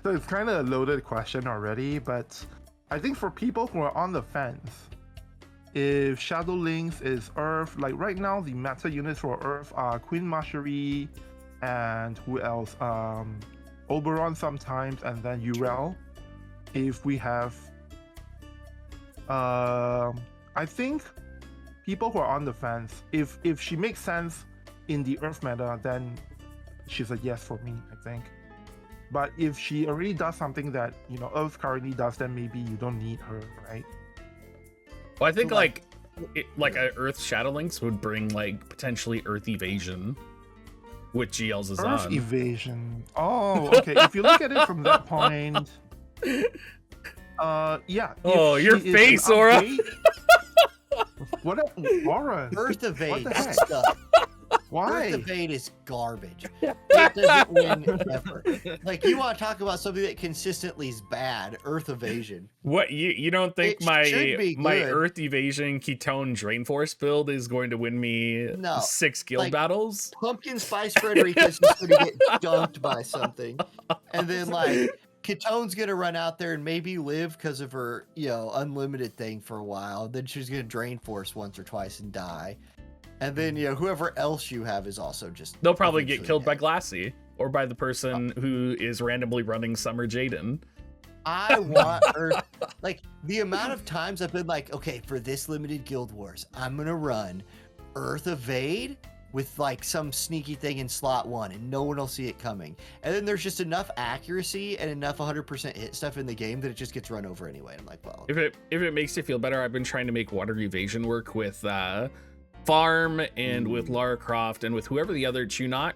it's kind of a loaded question already, but I think for people who are on the fence, if Shadow Lynx is Earth, like right now the meta units for Earth are Queen Mastery, and who else? Oberon sometimes, and then Urel. If we have, I think people who are on the fence, if she makes sense in the Earth meta, then she's a yes for me, I think. But if she already does something that Earth currently does, then maybe you don't need her, right? Well, I think so like a Earth Shadow Lynx would bring like potentially Earth Evasion. With GLs is Earth on. Evasion. Oh, okay. If you look at it from that point, yeah. Oh, your face, Aura. What Aura? Earth Evade stuff. Why? Earth Evade is garbage. It doesn't win ever. Like you want to talk about something that consistently is bad? Earth Evasion. What you don't think my Earth Evasion Ketone Drain Force build is going to win me 6 guild battles? Pumpkin Spice Frederica is just going to get dunked by something, and then like Ketone's going to run out there and maybe live because of her unlimited thing for a while. Then she's going to Drain Force once or twice and die. And then, whoever else you have is also just... They'll probably get killed by Glassy or by the person who is randomly running Summer Jaden. I want Earth... Like, the amount of times I've been like, okay, for this limited Guild Wars, I'm going to run Earth Evade with, like, some sneaky thing in slot 1, and no one will see it coming. And then there's just enough accuracy and enough 100% hit stuff in the game that it just gets run over anyway. I'm like, well... If it makes you feel better, I've been trying to make Water Evasion work with... Farm and with Lara Croft and with whoever the other Chunok,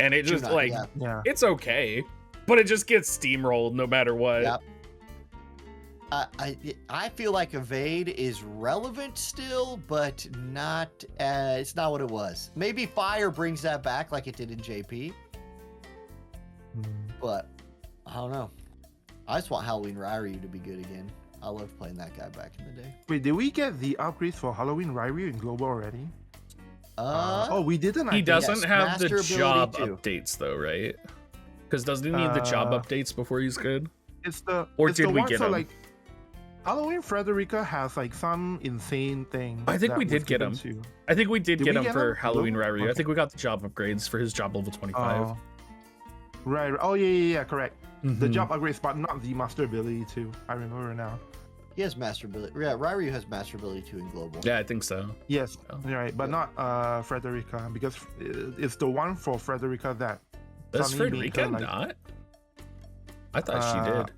and it just it's okay, but it just gets steamrolled no matter what. Yep. I feel like Evade is relevant still, but not it's not what it was. Maybe Fire brings that back like it did in JP, but I don't know. I just want Halloween Ryu to be good again. I loved playing that guy back in the day. Wait, did we get the upgrades for Halloween Ryu in Global already? We didn't. He doesn't have the job updates though, right? Because doesn't he need the job updates before he's good? Did we get him? Like, Halloween Frederica has like some insane thing. I think we did get him. I think we did get him for Halloween Ryu. Okay. I think we got the job upgrades for his job level 25. Right. Oh yeah, correct. The job upgrades, but not the master ability too. I remember now. He has master ability. Yeah, Ryu has master ability too in Global. Yeah, I think so. Yes, you're right, but not Frederica, because it's the one for Frederica that Does suddenly make her, Frederica like, not? I thought she did.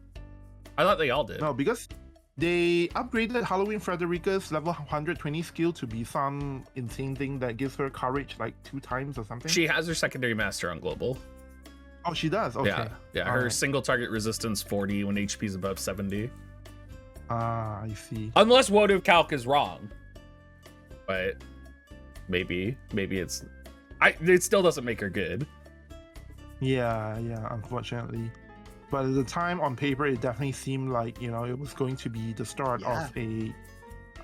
I thought they all did. No, because they upgraded Halloween Frederica's level 120 skill to be some insane thing that gives her courage like 2 times or something. She has her secondary master on global. Oh, she does? Okay. Yeah. Her Alright. single target resistance 40 when HP is above 70. Ah, I see. Unless WoTV calc is wrong. But maybe it's... it still doesn't make her good. Yeah, unfortunately. But at the time, on paper, it definitely seemed like, you know, it was going to be the start of a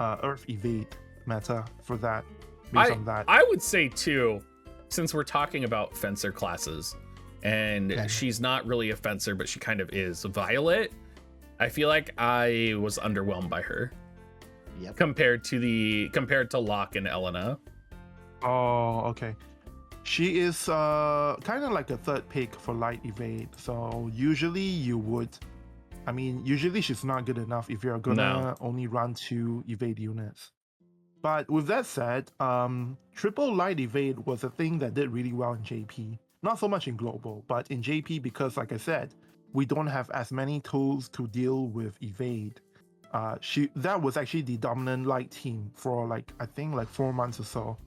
Earth evade meta for that, based on that. I would say, too, since we're talking about fencer classes, and she's not really a fencer, but she kind of is. Violet, I feel like I was underwhelmed by her. Yep. Compared to Locke and Elena. Oh, okay. She is kind of like a third pick for light evade. So usually usually she's not good enough if you're gonna only run 2 evade units. But with that said, triple light evade was a thing that did really well in JP. Not so much in global, but in JP because, like I said, we don't have as many tools to deal with evade. That was actually the dominant light team for I think 4 months or so.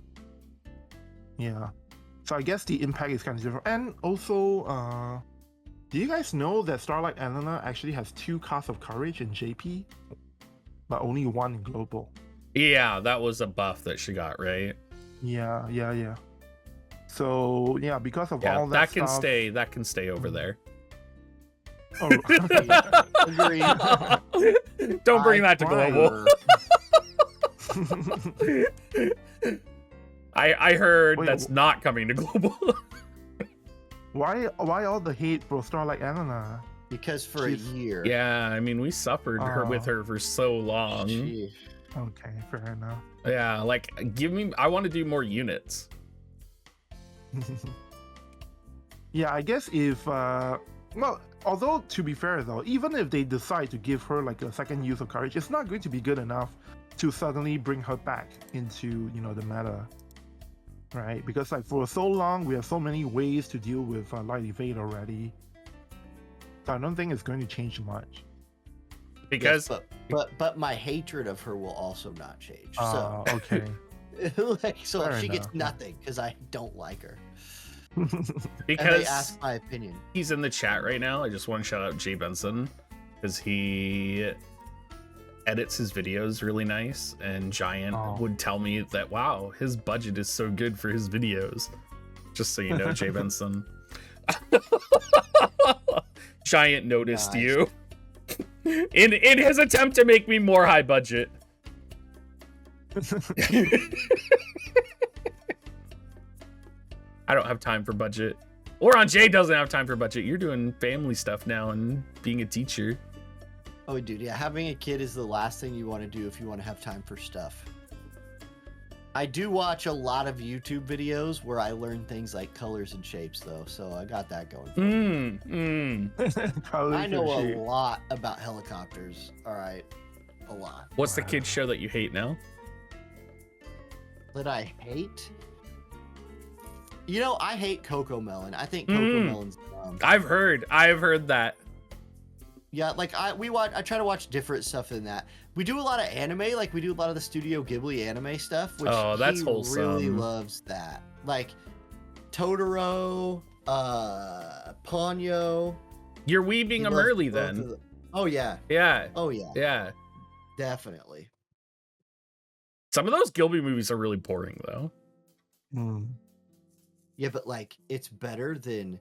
Yeah. So I guess the impact is kind of different. And also, do you guys know that Starlight Elena actually has 2 casts of courage in JP, but only 1 in global? Yeah, that was a buff that she got, right? Yeah. So yeah, because of all that stuff, that can stay over there. Oh, Agreed. Don't bring that to global. I heard that's not coming to global. Why all the hate for Starlight Elena? Because for a year. Yeah, I mean, we suffered with her for so long. Gee. Okay, fair enough. Yeah, I want to do more units. Yeah, I guess if although to be fair though, even if they decide to give her a second use of courage, it's not going to be good enough to suddenly bring her back into the meta, right? Because for so long we have so many ways to deal with light evade already, so I don't think it's going to change much. Because but my hatred of her will also not change. Okay. So she gets nothing because I don't like her. Because and they ask my opinion. He's in the chat right now. I just want to shout out Jay Benson because he edits his videos really nice, and Giant would tell me that, wow, his budget is so good for his videos. Just so you know, Jay Benson. Giant noticed you in his attempt to make me more high budget. I don't have time for budget. Auronnj J doesn't have time for budget. You're doing family stuff now and being a teacher. Oh, dude, yeah. Having a kid is the last thing you want to do if you want to have time for stuff. I do watch a lot of YouTube videos where I learn things like colors and shapes, though, so I got that going for me. I know a lot about helicopters. All right, a lot. What's the kid's show that you hate now? That I hate? I hate Coco Melon. I think Coco Melon's dumb. I've heard that. Yeah, I try to watch different stuff than that. We do a lot of anime, we do a lot of the Studio Ghibli anime stuff, which that's he wholesome. Really loves that. Totoro, Ponyo. You're weebing them early then. Oh yeah. Yeah. Oh yeah. Yeah. Definitely. Some of those Ghibli movies are really boring though. Yeah, but it's better than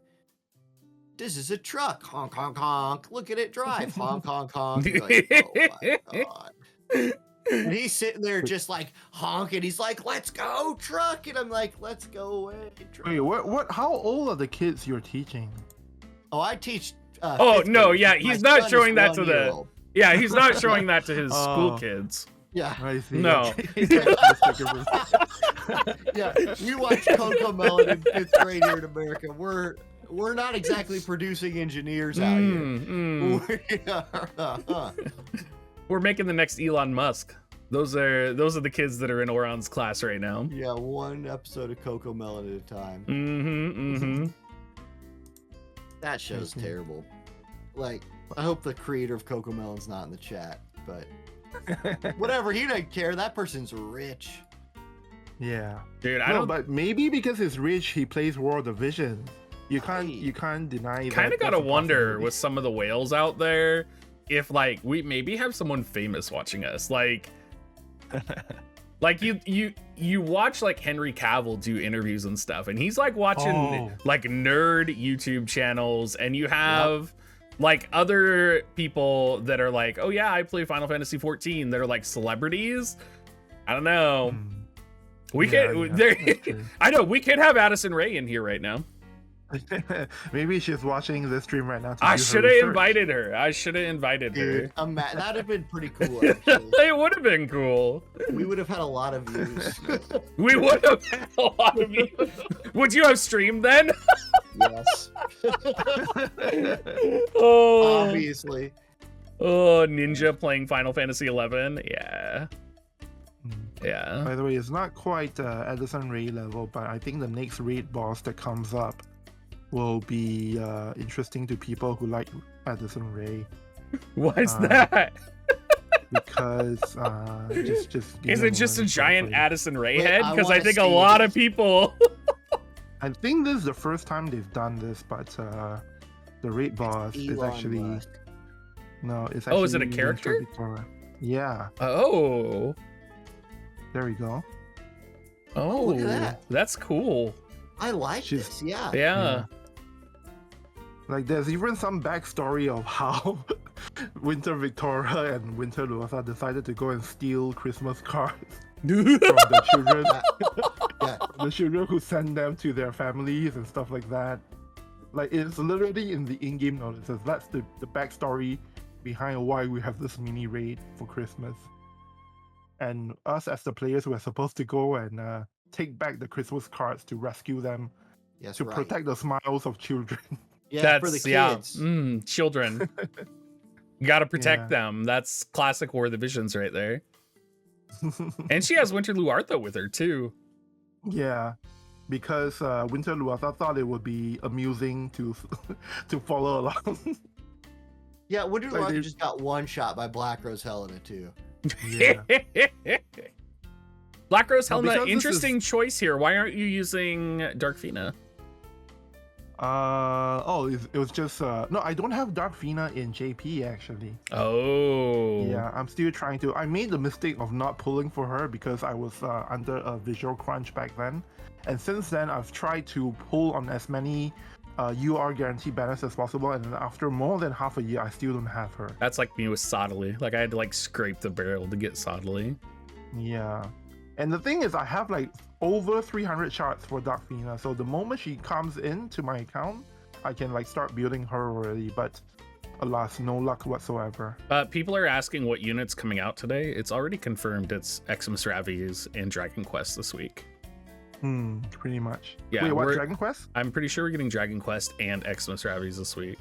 this is a truck. Honk, honk, honk. Look at it drive. Honk, honk, honk. Oh my God. And he's sitting there just honking. He's like, let's go, truck. And I'm like, let's go away, truck. Wait, what? How old are the kids you're teaching? Oh, I teach. He's not showing that to the. Yeah, he's not showing that to his school kids. Yeah. I see. No. Yeah, we watch Coco Melon in 5th grade here in America. We're not exactly producing engineers out here. We're making the next Elon Musk. Those are the kids that are in Auron's class right now. Yeah, one episode of Coco Melon at a time. That show's terrible. Like, I hope the creator of Cocomelon's not in the chat, but whatever, he doesn't care. That person's rich. Yeah. Dude, I No, don't. but maybe because he's rich, he plays World of Vision. You can't deny that. Kind of that's gotta a wonder possibility. with some of the whales out there if like we maybe have someone famous watching us, like you watch like Henry Cavill do interviews and stuff, and he's like watching like nerd YouTube channels, and you have like other people that are like, oh yeah, I play Final Fantasy 14 that are like celebrities. I don't know. We I know we could have Addison Rae in here right now. Maybe she's watching this stream right now. I should have invited her. Dude, that'd have been pretty cool, actually. It would have been cool. We would have had a lot of views. We would have had a lot of views. Would you have streamed then? Yes. Oh, Obviously. oh, Ninja playing Final Fantasy 11. Yeah. Yeah. By the way, it's not quite Addison Rae level, but I think the next raid boss that comes up will be interesting to people who like Addison Rae. Why's that? Because just Is it just a giant Addison Rae Wait, head? I Because I wanna think a see lot this. of people. I think this is the first time they've done this, but the raid boss is Elon actually Musk. no, it's actually Oh, is it a character? Winter Victoria. Yeah, Oh. there we go. Oh, look at that. That's cool. I like She's- this, yeah. Yeah. Like there's even some backstory of how Winter Victoria and Winter Luosa decided to go and steal Christmas cards from the children. Yeah. The children who send them to their families and stuff like that. Like it's literally in the in-game notices. That's the backstory behind why we have this mini raid for Christmas. And us as the players, we're supposed to go and take back the Christmas cards to rescue them, Yes, to right. protect the smiles of children. Yeah, for the kids. Children. You gotta protect them. That's classic War of the Visions right there. And she has Winter Luartha with her too. Yeah, because Winter Luosa thought it would be amusing to to follow along. Yeah, Winter Like, Luosa they- just got one shot by Black Rose Helena too. Yeah. Black Rose Well, Helena, because this interesting choice here. Why aren't you using Darkfina? It was just no, I don't have Dark Fina in JP actually. Oh. Yeah, I'm still trying to. I made the mistake of not pulling for her because I was under a visual crunch back then, and since then I've tried to pull on as many UR guarantee banners as possible, and after more than half a year, I still don't have her. That's like me with Soddly. Like I had to like scrape the barrel to get Soddly. Yeah, and the thing is, I have like over 300 shards for Dark Fina, so the moment she comes into my account, I can like start building her already. But alas, no luck whatsoever. People are asking what unit's coming out today. It's already confirmed. It's XMAS Ravies and Dragon Quest this week. Pretty much. Yeah, Wait, what? we're- Dragon Quest I'm pretty sure we're getting Dragon Quest and XMAS Ravies this week.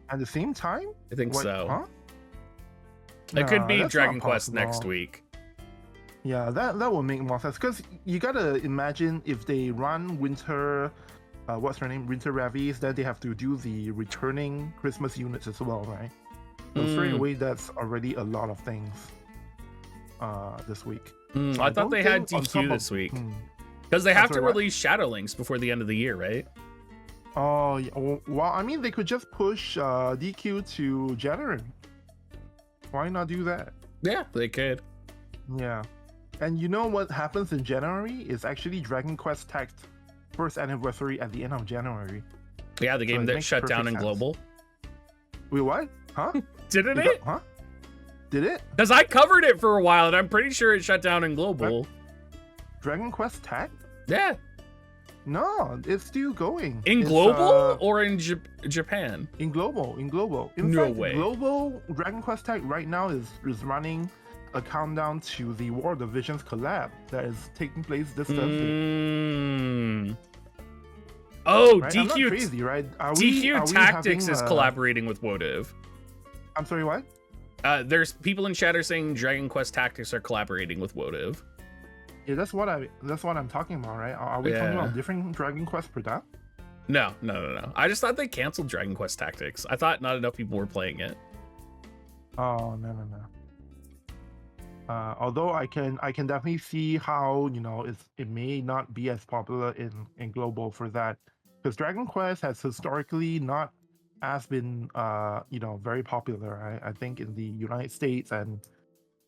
at the same time? I think What, so. Huh? It could Nah, be that's Dragon not Quest next possible. week. Yeah, that will make more sense because you gotta imagine if they run Winter, what's her name, Winter Ravies, then they have to do the returning Christmas units as well, right? So straight away, that's already a lot of things. This week. I thought don't they had think on top DQ of- this week because they have to sorry, what? release Shadowlinks before the end of the year, right? Oh, yeah. Well, I mean, they could just push DQ to January. Why not do that? Yeah, they could. Yeah. And you know what happens in January is actually Dragon Quest tagged first anniversary at the end of January. Yeah, the game it that makes shut down in perfect sense. global. Wait, what? Huh? Didn't You it? got- huh? Did it? Because I covered it for a while, and I'm pretty sure it shut down in global. Dragon Quest tag? Yeah, No, it's still going. in It's, global or in Japan. in global. In No fact, way. global Dragon Quest tag right now is running a countdown to the War of the Visions collab that is taking place this Thursday. Oh, Right? I'm not DQ crazy, right? Are DQ we Tactics having, is collaborating with WoTV. I'm sorry, what? There's people in chat are saying Dragon Quest Tactics are collaborating with WoTV. Yeah, that's what I'm talking about, right? Are we talking Yeah. about different Dragon Quest product? No. I just thought they canceled Dragon Quest Tactics. I thought not enough people were playing it. Oh no. Although I can definitely see how it may not be as popular in global for that, because Dragon Quest has historically not as been very popular. I think in the United States and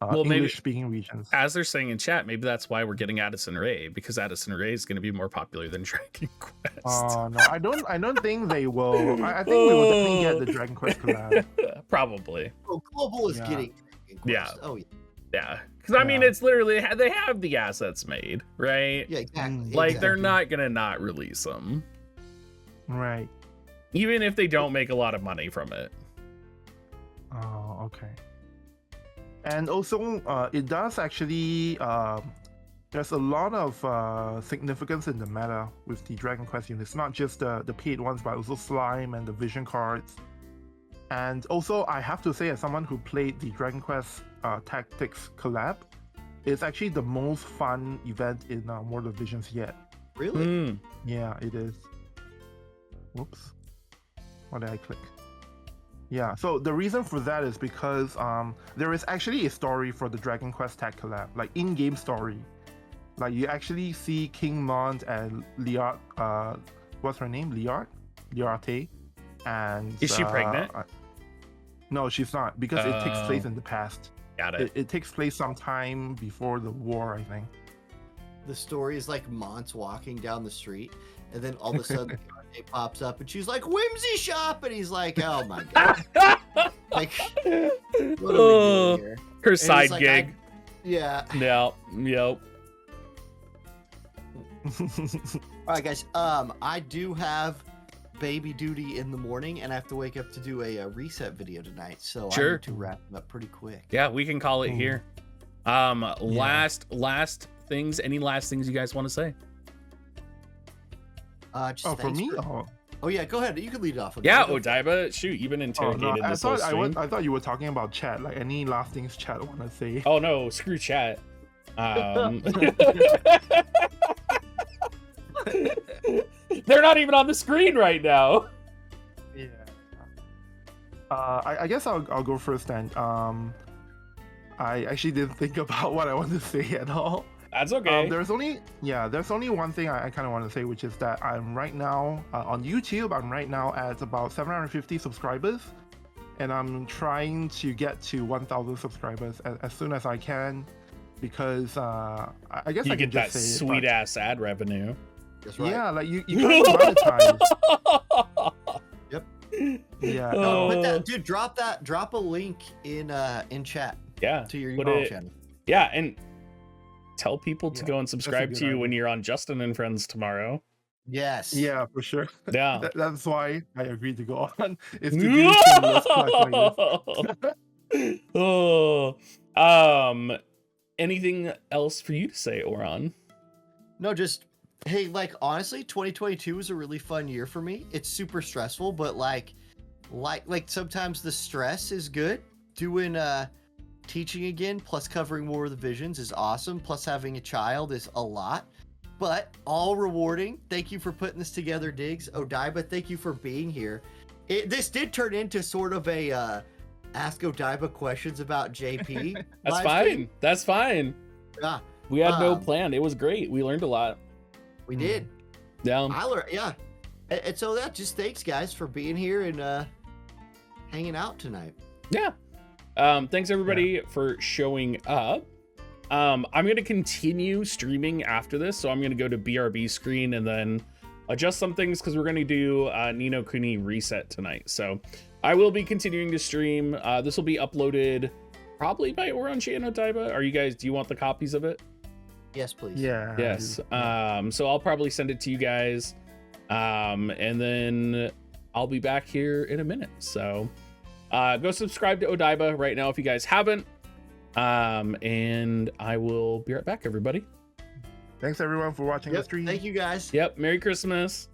Well, maybe English speaking regions. as they're saying in chat, maybe that's why we're getting Addison Rae, because Addison Rae is going to be more popular than Dragon Quest. Oh no, I don't think they will. I think we will definitely get the Dragon Quest collab. Probably. Oh, global is Yeah. getting Dragon Quest. Yeah. Oh yeah. Yeah, because I mean, it's literally they have the assets made, right? Yeah, exactly. Like they're not gonna not release them, Right. even if they don't make a lot of money from it. Oh, okay. And also, it does actually. There's a lot of significance in the meta with the Dragon Quest units. Not just the paid ones, but also Slime and the Vision cards. And also, I have to say, as someone who played the Dragon Quest Tactics collab, it's actually the most fun event in World of Visions yet. Really? Yeah, it is. Whoops. What did I click? Yeah, so the reason for that is because there is actually a story for the Dragon Quest Tag collab, like in-game story. Like you actually see King Mont and Liart, what's her name? Liarte. And Is she pregnant? No, she's not, because it takes place in the past. Got it. It takes place sometime before the war, I think. The story is like Mont's walking down the street, and then all of a sudden Liarte pops up, and she's like, "Whimsy shop," and he's like, "Oh my god!" Like, what are we doing here? Her And side he's like, gig. Yeah. Yep. All right, guys. I do have baby duty in the morning, and I have to wake up to do a reset video tonight, so I Sure. need to wrap it up pretty quick. Yeah, we can call it here. Last things. Any last things you guys want to say? Just Oh, for thanks me? Oh yeah, go ahead. You can lead off. Yeah, Go. Odaiba. Shoot, you've been Oh, interrogated no, this whole stream. I thought you were talking about chat. Like any last things chat want to say? Oh no, screw chat. They're not even on the screen right now. Yeah. I guess I'll go first then. I actually didn't think about what I want to say at all. That's okay. There's only one thing I kind of want to say, which is that I'm right now on YouTube. I'm right now at about 750 subscribers, and I'm trying to get to 1,000 subscribers as soon as I can, because I guess you I can get that just say it, sweet but- ass ad revenue. That's right. Yeah, like you can't monetize. Yep. Yeah. Oh. But that, dude, drop a link in chat Yeah. to your put YouTube it- channel. Yeah, and tell people to Yeah, go and that's a subscribe good to you when idea. you're on Justin and Friends tomorrow. Yes. Yeah, for sure. Yeah. That's why I agreed to go on. Is to do shameless plug like this. Oh. Anything else for you to say, Auronnj? No, just hey, like honestly, 2022 was a really fun year for me. It's super stressful, but like sometimes the stress is good. Doing teaching again, plus covering more of the visions is awesome. Plus having a child is a lot, but all rewarding. Thank you for putting this together, Diggs. Odaiba, thank you for being here. This did turn into sort of a ask Odaiba questions about JP. That's live fine. stream. That's fine. Yeah, We had no Um, plan. It was great. We learned a lot. we did. Yeah. I learned, yeah. And so that just thanks guys for being here and hanging out tonight. Yeah. Thanks everybody for showing up. I'm gonna continue streaming after this, so I'm gonna go to BRB screen and then adjust some things because we're gonna do Nino Kuni reset tonight. So I will be continuing to stream. This will be uploaded probably by Auronnj and Odaiba. Do you want the copies of it? Yes, please. Yeah. Yes. Yeah. So I'll probably send it to you guys. And then I'll be back here in a minute. So go subscribe to Odaiba right now if you guys haven't. And I will be right back, everybody. Thanks everyone for watching the Yep, stream. thank you guys. Yep. Merry Christmas.